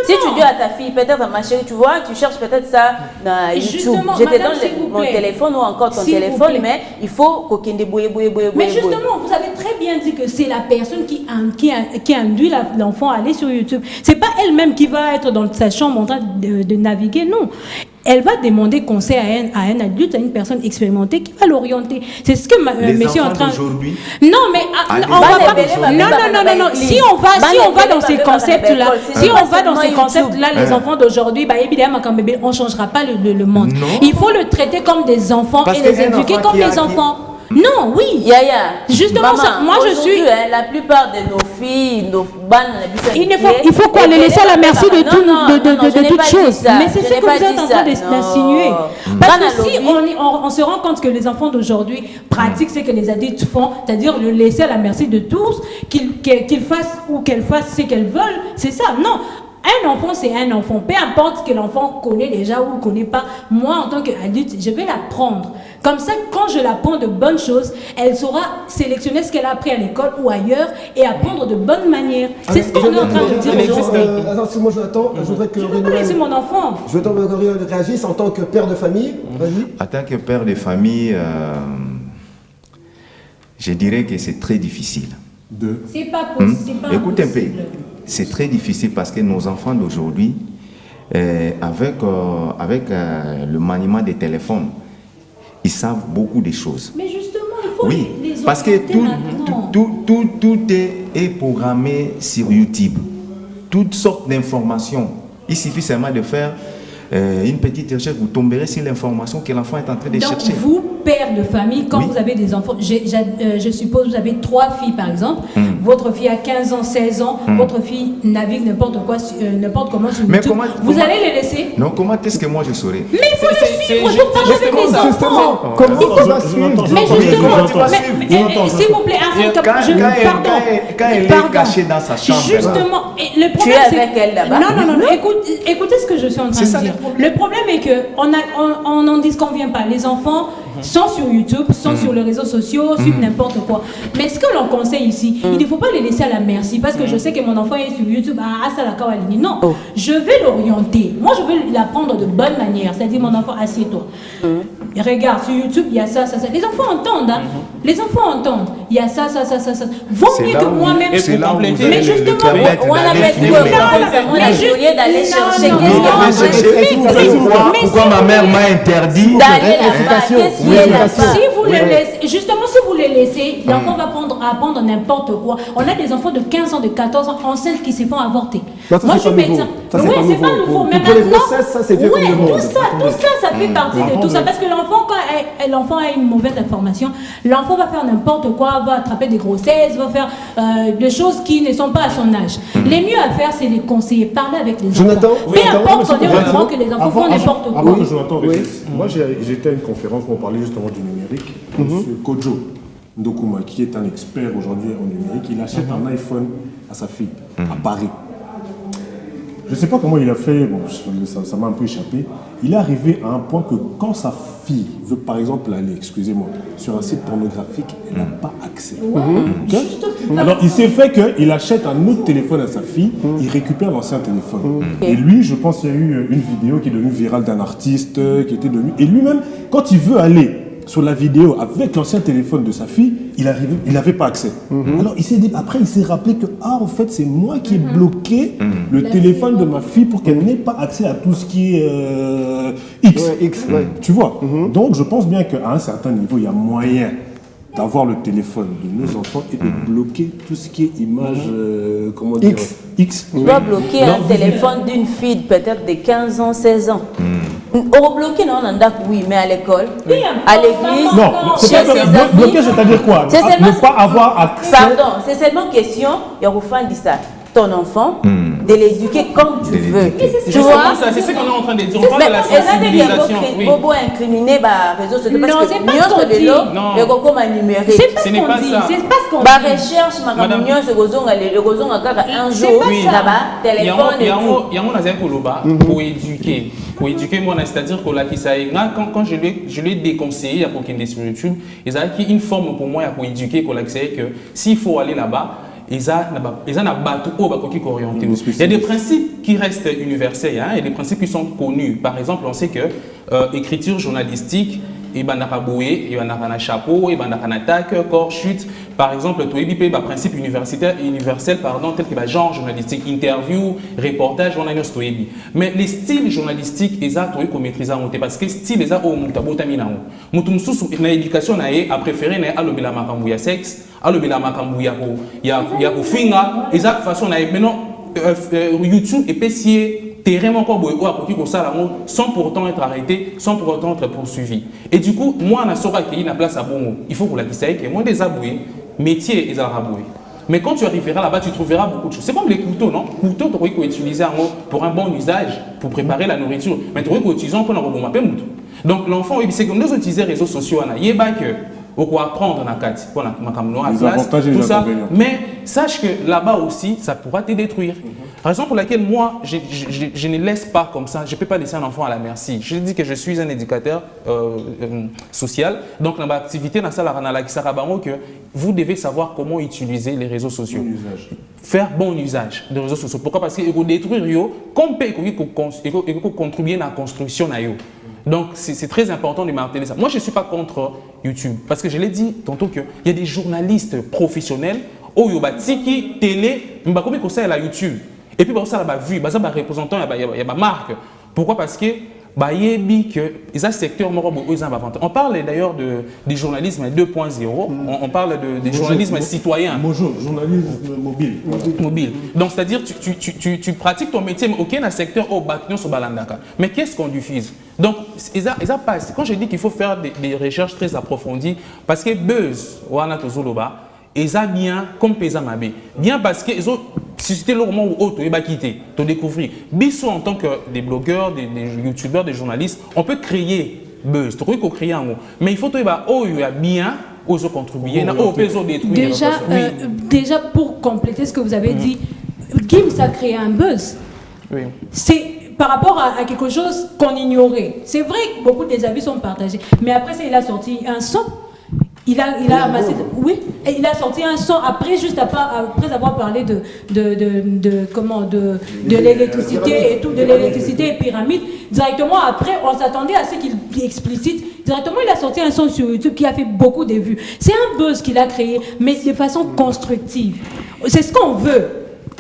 tu dis à ta fille, peut-être ma chérie, tu vois, tu cherches peut-être ça dans YouTube. Je te donne mon téléphone ou encore ton téléphone, mais il faut qu'aucun débouille. Mais justement, vous avez très bien dit que c'est la personne qui induit l'enfant à aller sur YouTube. C'est pas elle-même qui va être dans sa chambre en train de naviguer, non. Elle va demander conseil à un adulte, à une personne expérimentée qui va l'orienter. C'est ce que monsieur est en train d'aujourd'hui. Non, mais on va pas. Non. Si on va dans ces concepts-là, les enfants d'aujourd'hui, évidemment, comme bébé, on changera pas le monde. Non. Il faut le traiter comme des enfants et les éduquer comme des enfants. Non, oui. Justement, moi je suis. La plupart de nos filles, nos bannes, il faut qu'on les laisse à la merci de toutes choses. Mais c'est ce que vous êtes en train d'insinuer. Parce que si on se rend compte que les enfants d'aujourd'hui pratiquent ce que les adultes font, c'est-à-dire le laisser à la merci de tous, qu'ils fassent ou qu'elles fassent ce qu'elles veulent, c'est ça. Non. Un enfant, c'est un enfant. Peu importe que l'enfant connaît déjà ou ne connaît pas. Moi, en tant qu'adulte, je vais l'apprendre. Comme ça, quand je l'apprends de bonnes choses, elle saura sélectionner ce qu'elle a appris à l'école ou ailleurs et apprendre de bonnes manières. C'est ce qu'on est en train de dire aujourd'hui. Attends, si moi je l'attends, je voudrais que c'est mon enfant. Je veux que Réunion réagisse en tant que père de famille. Vas-y. En tant que père de famille, je dirais que c'est très difficile. C'est pas possible. Écoute un peu. C'est très difficile parce que nos enfants d'aujourd'hui, avec le maniement des téléphones, ils savent beaucoup de choses. Mais justement, il faut Oui, les parce que orienter tout, maintenant. tout est programmé sur YouTube. Toutes sortes d'informations. Il suffit seulement de faire une petite recherche, vous tomberez sur l'information que l'enfant est en train de Donc, chercher. vous, père de famille, quand Oui. vous avez des enfants, je suppose que vous avez 3 filles par exemple, votre fille a 15 ans, 16 ans, votre fille navigue n'importe quoi, n'importe comment sur Mais YouTube, vous comment- allez les laisser? Non, comment est-ce que moi je saurais? Mais il faut les suivre, il faut parler avec les enfants. Justement, comment tu vas suivre? Mais justement, Comment tu vas mais- suivre? s'il vous plaît, arrête, Quand elle est cachée dans sa chambre. Justement, et le Tu problème es c'est avec elle là-bas? Non, écoutez ce que je suis en train C'est de ça, dire. le problème. Le problème est que on n'en disconvient pas. Les enfants sont sur YouTube, sont sur les réseaux sociaux, suivent n'importe quoi. Mais ce que l'on conseille ici, il ne faut pas les laisser à la merci parce que je sais que mon enfant est sur YouTube, ça la kawalini. Non, je vais l'orienter. Moi, je vais l'apprendre de bonne manière. C'est-à-dire, mon enfant, assieds-toi. Regarde, sur YouTube, il y a ça. Les enfants entendent, hein. Les enfants entendent. Il y a ça. Vaut C'est mieux là que où- moi-même. et c'est là où Mais vous allez justement, le permettre On a d'aller fait filmer. au lieu d'aller chercher non, qu'est-ce non, qu'elle non, a fait. Pourquoi ma mère m'a interdit D'aller là-bas, Efficace. qu'est-ce Oui, qu'elle a efficace. fait? Si vous les laissez, justement, si vous les laissez, l'enfant va apprendre n'importe quoi. On a des enfants de 15 ans, de 14 ans enceintes qui se font avorter. Non, ça, Moi, c'est je pas suis nouveau. médecin. Ça, c'est Oui, pas c'est pas nouveau. nouveau. Mais Pour les maintenant, grossesses, ça, c'est vieux comme le monde. tout ça, ça fait partie de tout ça. Parce que l'enfant, quand l'enfant a une mauvaise information, l'enfant va faire n'importe quoi, va attraper des grossesses, va faire des choses qui ne sont pas à son âge. Les mieux à faire, c'est les conseiller, parler avec les enfants. Jonathan, Peu importe, on est au Jonathan, courant que les enfants font n'importe quoi. Avant que Jonathan réponde, moi j'étais à une conférence où on parlait justement du numérique. Monsieur Kojo Ndokuma, qui est un expert aujourd'hui en numérique, il achète un iPhone à sa fille à Paris. Je ne sais pas comment il a fait, bon, ça m'a un peu échappé. Il est arrivé à un point que quand sa fille veut par exemple aller, excusez-moi, sur un site pornographique, elle n'a pas accès. Ok. Alors il s'est fait qu'il achète un autre téléphone à sa fille, il récupère l'ancien téléphone. Et lui, je pense qu'il y a eu une vidéo qui est devenue virale d'un artiste qui était devenu... Et lui-même, quand il veut aller sur la vidéo avec l'ancien téléphone de sa fille, il n'avait pas accès. Alors il s'est dit, après il s'est rappelé que en fait c'est moi qui ai bloqué le téléphone de ma fille pour qu'elle n'ait pas accès à tout ce qui est X. Ouais, X, ouais. Tu vois. Donc je pense bien qu'à un certain niveau il y a moyen d'avoir le téléphone de nos enfants et de bloquer tout ce qui est image, comment dire, X. Tu dois bloquer un téléphone d'une fille peut-être de 15 ans, 16 ans. On bloquer, non, oui, mais à l'école, à l'église, Non, c'est chez pas ses que- amis. bloquer, c'est-à-dire quoi? C'est seulement- Ne pas avoir accès. Pardon, c'est seulement question, il y a Roufan dit ça, ton enfant, de l'éduquer comme tu veux. Tu Justement, vois? ça, c'est ce qu'on est en train de dire. On Mais parle de la est-ce que sensibilisation. Oui. Bobo incriminer bah réseaux sociaux Non, parce que c'est pas mieux ce qu'on c'est de dit. l'eau, Non. le coco m'a numérique. C'est pas Ce ce n'est qu'on pas dit, ça. c'est pas ce qu'on Bah dit. recherche ma Madame- camunion ce gozonga le gozonga kaka un C'est jour pas ça. là-bas téléphone et tout. Il y a un azan koloba pour éduquer. Pour éduquer, moi, c'est-à-dire que là, quand je lui ai déconseillé pour qu'il sur YouTube, il y a une forme pour moi pour éduquer, pour l'accès que s'il faut aller là-bas, il y a des principes qui restent universels, hein, il y a des principes qui sont connus. Par exemple, on sait que écriture journalistique, et ben boué, et ben chapeau, et ben attaque, corps, chute. Par exemple, tu as un principe universel, pardon, tel que le genre journalistique, interview, reportage, on a un stoébi. Mais les styles journalistiques, ils ont qu'on maîtrise parce que style, ils ont au mutabotamina. Mutumsusu, na éducation na a préféré na alobela makambouya sexe, alobela makambouya ya ufinga, ils ont façon na maintenant YouTube est pessier. Terrain encore sans pourtant être arrêté, sans pour autant être poursuivi. Et du coup, moi, on a qui la place à Bongo. Il faut que la kisaï, que moi, des aboués, métier, ils ont aboué. Mais quand tu arriveras là-bas, tu trouveras beaucoup de choses. C'est comme les couteaux, non? Couteau, tu aurais utiliser pour un bon usage, pour préparer la nourriture. Mais tu aurais utiliser pour un bon mapé. Donc, l'enfant, c'est comme nous utilisons les réseaux sociaux, il y a que on peut apprendre dans la pour les avantages et les inconvénients. Mais sache que là-bas aussi, ça pourra te détruire. Raison pour laquelle moi, je ne laisse pas comme ça, je ne peux pas laisser un enfant à la merci. Je dis que je suis un éducateur social, donc dans l'activité, dans que vous devez savoir comment utiliser les réseaux sociaux. Bon usage. Faire bon usage des réseaux sociaux. Pourquoi? Parce qu'ils vont détruire, comme ils vont contribuer à la construction. Donc, c'est très important de marteler ça. Moi, je ne suis pas contre YouTube. Parce que je l'ai dit tantôt qu'il y a des journalistes professionnels, qui télé, comme ça, la YouTube. Et puis, ça, la vue, ça, représentant, il y a ma marque. Pourquoi? Parce que bayebi que ils ont secteur on parle d'ailleurs du journalisme 2.0, on parle du journalisme citoyen. Bonjour, journalisme mobile. Donc c'est-à-dire tu pratiques ton métier mais aucun secteur au bâtiment sur balandaka. Mais qu'est-ce qu'on diffuse? Donc ils ont pas, quand je dis qu'il faut faire des recherches très approfondies parce que buzz wana tozoloba ils ont bien comme pesa mabe. Bien parce que ils ont suscité le moment où autre et quitté, te découvrir. Biso en tant que des blogueurs, des youtubeurs, des journalistes, on peut créer buzz, tu peux créer un mot. Mais il faut que tu aies bien aux autres contribuer, déjà pour compléter ce que vous avez dit, Gims a créé un buzz. Oui. C'est par rapport à quelque chose qu'on ignorait. C'est vrai que beaucoup des avis sont partagés, mais après ça, il a sorti un son. Il a amassé, oui, et il a sorti un son après, juste après avoir parlé de l'électricité et tout, de l'électricité et pyramide. Directement après, on s'attendait à ce qu'il explicite. Directement, il a sorti un son sur YouTube qui a fait beaucoup de vues. C'est un buzz qu'il a créé, mais de façon constructive. C'est ce qu'on veut.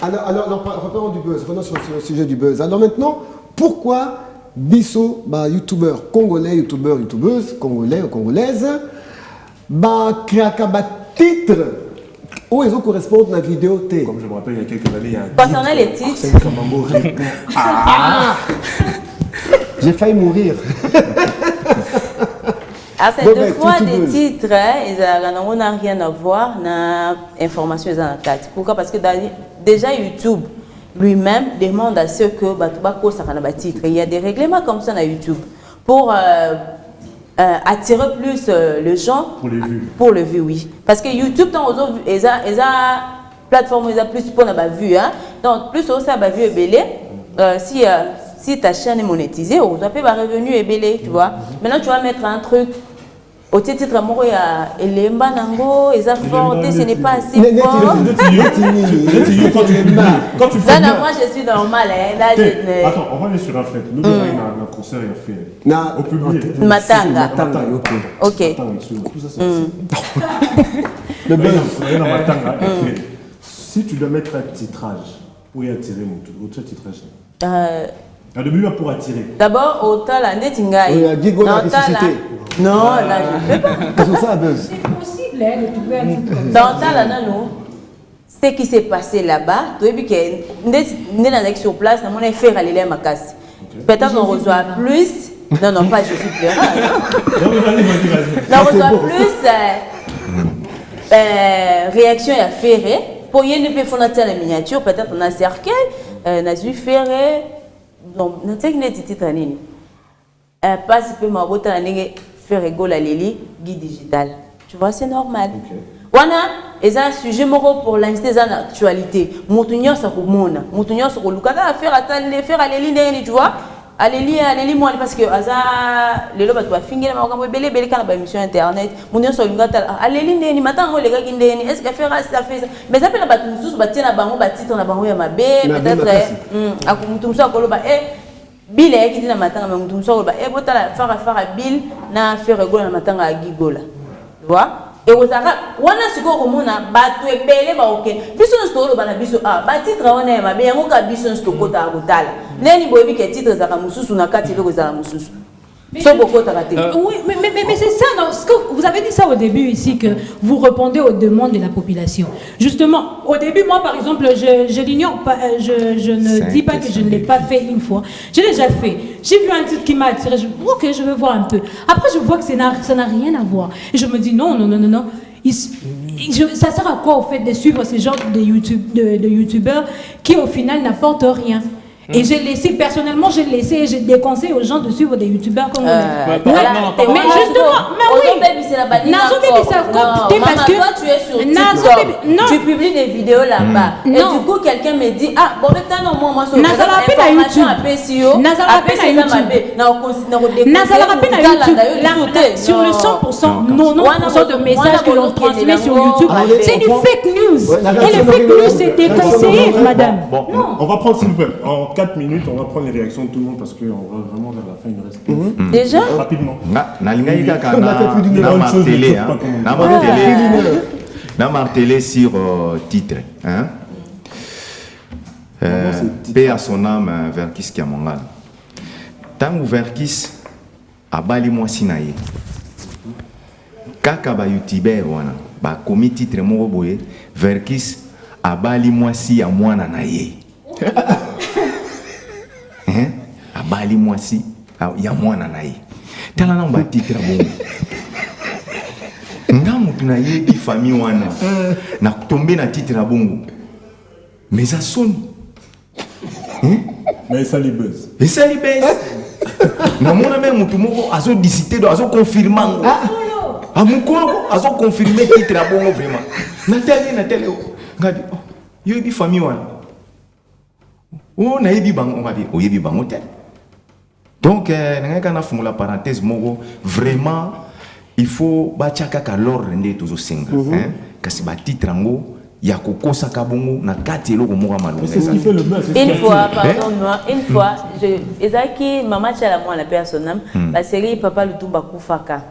Alors reparlons du buzz, revenons sur le sujet du buzz. Alors maintenant, pourquoi Bisso, youtubeur congolais, youtubeuses, congolais ou congolaises, créaka titre où ils correspondent à la vidéo T. Comme je me rappelle, il y a quelques années, il y a concernant les titres. J'ai failli mourir. Alors, c'est deux fois des titres, on n'a rien à voir, na information dans la tête. Pourquoi? Parce que déjà YouTube lui-même demande à ceux que ça titre. Il y a des règlements comme ça dans YouTube pour attirer plus les gens pour les vues, oui. Parce que YouTube, ils ont plateforme, ils ont plus pour la vue, hein. Donc plus ça va vue est belé. Si ta chaîne est monétisée, on va payer revenu est belé, tu vois. Maintenant tu vas mettre un truc au titre il y a Elemba Nango, ils ont fort, ce n'est pas assez fort. Quand tu fais moi je suis normal, hein. Attends, on va aller sur un fait. Nous avons un concert et un fait au public. Matanga. Ok. Le Matanga. Si tu dois mettre un titrage pour y attirer mon titrage. Au début, pour attirer. D'abord, au Tala, non, là, je ne peux pas. C'est possible de trouver un truc comme ça. Dans Tala, non. Ce qui s'est passé là-bas, tu as vu que nous sur place, nous avons fait aller ma casse. Peut-être qu'on reçoit plus. Non, pas je suis pleurant. On reçoit plus réaction à faire. Pour y aller, il faut faire la miniature. Peut-être on a cercueil, on a dû faire. Donc, nous avons dit titre nini. Pas si peu ma botte à faire rigoler Lili, guide digital. Tu vois, c'est normal. Wana, et un sujet pour l'instant dans l'actualité. Moutounion ça commune. Moutounion ça colukata à faire à Lili, tu vois. Allez moi parce que les lois doivent finir mais on va belé quand la émission internet. Moutounion ça colukata allez ni matin on les gars qui ndeni. Est-ce que faire ça fait mais ça peut la battre sous battre na bango battre na bango ya mabe peut-être akumtum ça koloba Bill est qui dit na matanga mais mutum so ba botala fara Bill na faire rigoler na matanga à Gigola. Tu vois? Et vous avez wana siko komona batu ebele ba OK. Biso sto ba na biso ba titre wana ma be yango ka biso sto kota akotala. Neni boyebi ke titre za ka mususu na kati loko za la mususu. Oui, mais c'est ça, non, ce que vous avez dit ça au début ici, que vous répondez aux demandes de la population. Justement, au début, moi par exemple, je l'ignore pas, je ne dis pas que je ne l'ai pas fait une fois. Je l'ai déjà fait. J'ai vu un titre qui m'a attiré, ok, je veux voir un peu. Après, je vois que ça n'a rien à voir. Et je me dis non. Ça sert à quoi au fait de suivre ces genres de youtubeurs qui au final n'apportent rien? Et j'ai laissé, personnellement, j'ai déconseillé aux gens de suivre des youtubeurs comme mais justement, parce que tu es sur TikTok, tu publies des vidéos là-bas. Et du coup, quelqu'un me dit, bon, moi, sur sur le 100%, 90% de messages que l'on transmet sur YouTube, c'est du fake news. Et le fake news, c'est déconseillé, madame. Bon, on va prendre, s'il vous plaît, en 4 minutes, on va prendre les réactions de tout le monde parce qu'on va vraiment vers la fin, il nous reste déjà rapidement. Na martelé sur titre. Hein? Paix à son âme vers Kiskiamongal. ntango Verkis abali mwasi na ye kaka ba youtuber wana bakomi titre moko boye Verkis abali mwasi ya mwana na ye abali mwasi ya mwana na ye tala na ba titre bongo nga mutu na yebi famille wana na tombe na titre na bongo mais ça sonne mais ça les buzz na mona même mutu moko azo discuter do azo confirmer mukolo azo confirmer titre na bongo vraiment na tele ngadi yebi famille wana na yebi bango ngadi yebi bango te donc na fumula parenthèse moko vraiment il faut bachaka ka l'ordre ndé toujours singa kasi ba titre ngo ya kokosa kabongo na kati eloko moko malonga c'est ce qui fait le buzz une fois pardonne-moi une fois ezaki mama chala moi la personne la série Papa Lutumba Kufaka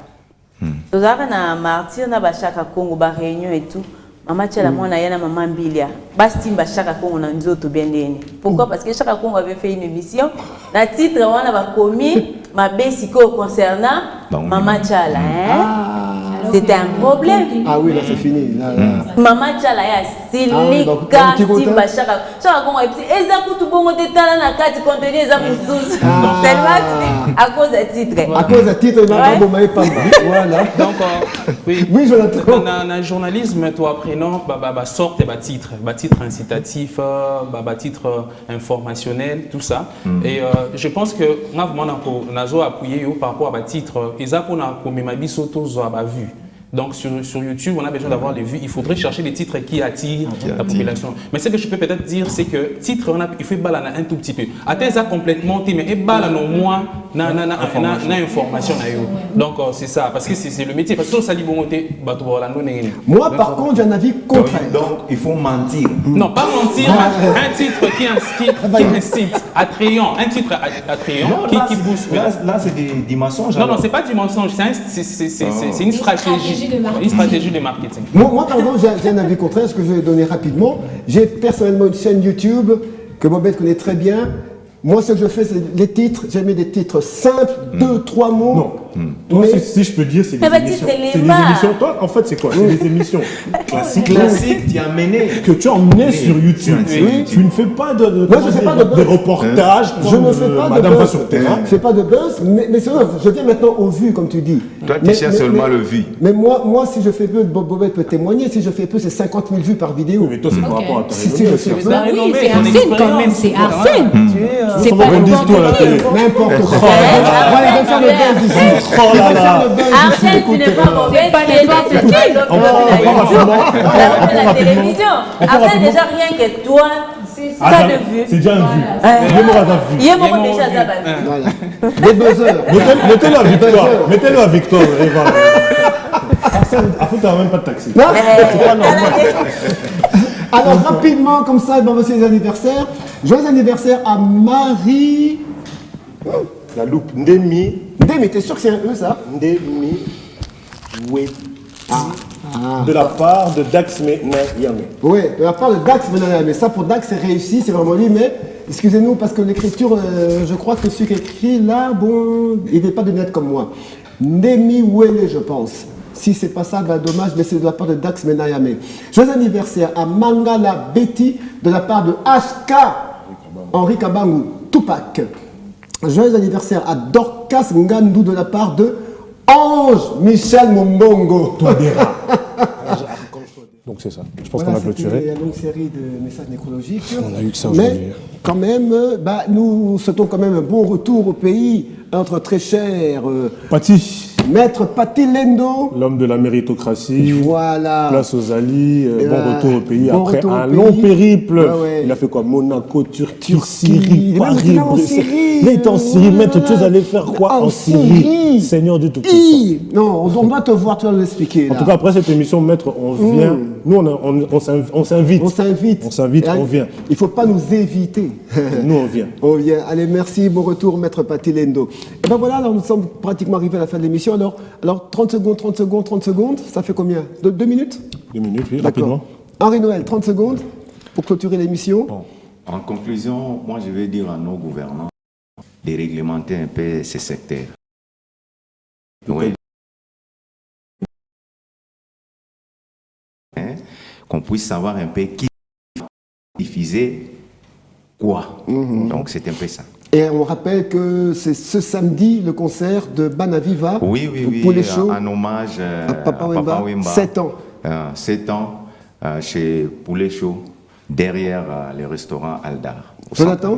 tozaka na martyr na bashaka Congo ba réunion et tout mama chala moi na yana mama Mbilia bastimba shaka Congo na nzoto biendeni pourquoi parce que Chaka Congo avait fait une émission na titre wana ba komi ma besiko concernant Mama Chala c'était un problème. Ah oui, là c'est fini. Mama Chala ya silika timba Chaka Congo et puis ezaku tu bongo tetala na kati contenu ezaku sous tellement à cause du titre. À cause du titre, il m'a pas pas. Voilà. Donc oui Jonathan. Dans le journalisme toi apprenant sorte titre incitatif titre informationnel tout ça et je pense que nazo appuyer par rapport à titre ezaku na komema biso tozo ba vue. Donc sur YouTube, on a besoin d'avoir les vues. Il faudrait chercher des titres qui attirent la population. Mais ce que je peux peut-être dire, c'est que titre, il faut balancer un tout petit peu. Atteindre ça complètement, mais balancer au moins information. Donc c'est ça, parce que c'est le métier. Parce que ça dit bon moi, par contre, j'ai un avis contraire. Donc il faut mentir. Non, pas mentir. Un titre qui incite, attrayant, un titre attrayant qui pousse. Là, c'est du mensonge. Non, c'est pas du mensonge. C'est une stratégie. Une stratégie de marketing. Moi, par exemple, j'ai un avis contraire, ce que je vais donner rapidement. J'ai personnellement une chaîne YouTube que Bobette connaît très bien. Moi, ce que je fais, c'est les titres. J'ai mis des titres simples, 2-3 mots. Non. Toi, si je peux dire, c'est des émissions. C'est des émissions. Toi, en fait, c'est quoi? C'est des émissions classiques tu as mené. Que tu as emmené sur YouTube. Tu ne fais pas de reportages. Je ne fais pas de buzz. Je fais pas de buzz, mais c'est vrai, je viens maintenant au vu, comme tu dis. Toi, tu cherches seulement le vu. Mais moi, si je fais peu, Bobette peut témoigner, si je fais peu, c'est 50 000 vues par vidéo. Mais toi, c'est par rapport à ta Oui, c'est Arsène quand même, c'est Arsène. C'est pas n'importe quoi. N'importe quoi. Voilà, on va faire le buzz ici. Oh là là. Arsène, tu n'es pas mauvais, On va la télévision. Arsène, déjà rien que toi, t'as de vue. C'est déjà un vu. Il y a déjà vu. Voilà. Des buzzers. Mettez-le à Victoire. Mettez-le à Victoire. Après, tu n'as même pas de taxi. Non, c'est pas normal. Alors, rapidement, comme ça, on va les anniversaires. Joyeux anniversaire à Marie. La loupe. Ndemi. Ndemi, t'es sûr que c'est un E, ça? Ndemi. Oui. De la part de Dax Menayame. Oui, de la part de Dax Menayame. Mais ça, pour Dax, c'est réussi, c'est vraiment lui. Mais excusez-nous, parce que l'écriture, je crois que celui qui écrit là, bon, il n'est pas de net comme moi. Ndemi Wele, je pense. Si c'est pas ça, bah, dommage, mais c'est de la part de Dax Menayame. Joyeux anniversaire à Mangala Betty, de la part de HK Henri Kabangu, Tupac. Joyeux anniversaire à Dorcas Ngandou, de la part de Ange Michel Mombongo. Donc c'est ça. Je pense qu'on a clôturé. Il y a une longue série de messages nécrologiques. On a eu que ça aujourd'hui. Mais quand même, nous souhaitons quand même un bon retour au pays. Notre très cher Pati. Maître Pati Lendo. L'homme de la méritocratie. Voilà. Place aux alliés. Bon retour au pays. Bon après retour un au long pays. périple. Ouais. Il a fait quoi? Monaco, Turquie, Il Syrie, est Paris, même en Bruxelles. Syrie. Là, il était en Syrie. Maître, tu allais faire quoi en Syrie? Seigneur du Tout-Puissant. Non, on doit te voir, tu vas nous expliquer. En tout cas, après cette émission, Maître, on vient. Nous, on s'invite. On s'invite. On s'invite, on vient. Il ne faut pas nous éviter. Nous, on vient. On vient. Allez, merci. Bon retour, Maître Pati Lendo. Et ben voilà, alors nous sommes pratiquement arrivés à la fin de l'émission. Alors 30 secondes, ça fait combien? 2 minutes? 2 minutes, oui, D'accord. rapidement. Henri Noël, 30 secondes pour clôturer l'émission. Bon, en conclusion, moi je vais dire à nos gouvernants, de réglementer un peu ces secteurs. Oui. Hein, qu'on puisse savoir un peu qui diffusait quoi. Donc c'est un peu ça. Et on rappelle que c'est ce samedi le concert de Banaviva. Oui, pour les shows, en hommage à Papa Wemba. 7 ans. 7 ans chez Poulet Chaud, derrière le restaurant Aldar. Jonathan?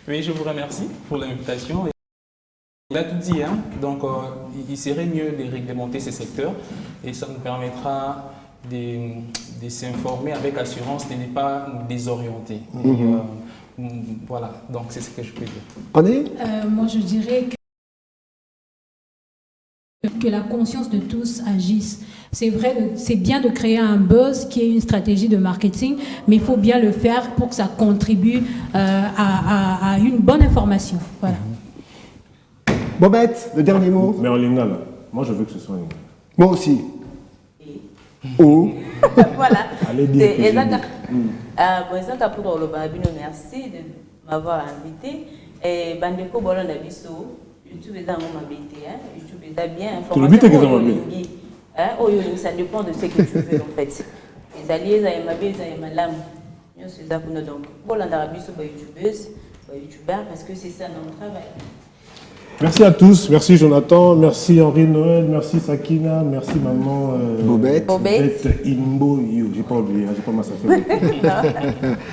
Oui, je vous remercie pour l'invitation. Il a tout dit, hein? Donc il serait mieux de réglementer ces secteurs et ça nous permettra de s'informer avec assurance, de ne pas nous désorienter. Voilà, donc c'est ce que je peux dire. Annie? Moi, je dirais que la conscience de tous agisse. C'est vrai, c'est bien de créer un buzz qui est une stratégie de marketing, mais il faut bien le faire pour que ça contribue à une bonne information. Voilà. Bobette, le dernier mot. Mais en Lingala, moi je veux que ce soit en Lingala. Moi aussi. Oh. Voilà. Allez dire que j'ai Ezaka pour le Babino, merci de m'avoir invité. Et Bandeko Bolanda Bisso, YouTube est dans mon habité, YouTube est bien informé. Ça dépend de ce que tu veux en fait. Les alliés, ils ont ma bise, ils ont ma lame. Donc, Bolanda Bisso, YouTubeur, parce que c'est ça notre travail. Merci à tous, merci Jonathan, merci Henri Noël, merci Sakina, merci maman Bobette. Imbo You, j'ai pas oublié, j'ai pas ma fait.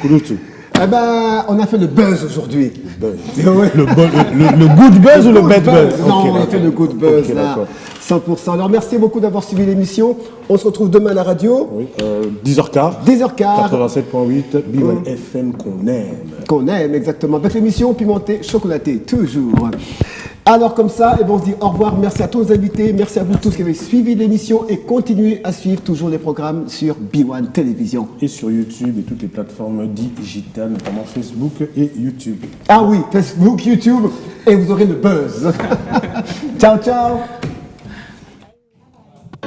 Kouloutou. Eh ben, on a fait le buzz aujourd'hui. Le good buzz ou le bad buzz? Non, Okay, on a fait le good buzz okay, là, 100%. Alors merci beaucoup d'avoir suivi l'émission. On se retrouve demain à la radio. Oui, 10h15. 10h15. 87.8, B1 FM qu'on aime. Qu'on aime, exactement. Avec l'émission pimentée, chocolatée, toujours. Alors comme ça, on se dit au revoir. Merci à tous nos invités. Merci à vous tous qui avez suivi l'émission et continuez à suivre toujours les programmes sur B1 Télévision. Et sur YouTube et toutes les plateformes digitales, notamment Facebook et YouTube. Ah oui, Facebook, YouTube, et vous aurez le buzz. Ciao, ciao.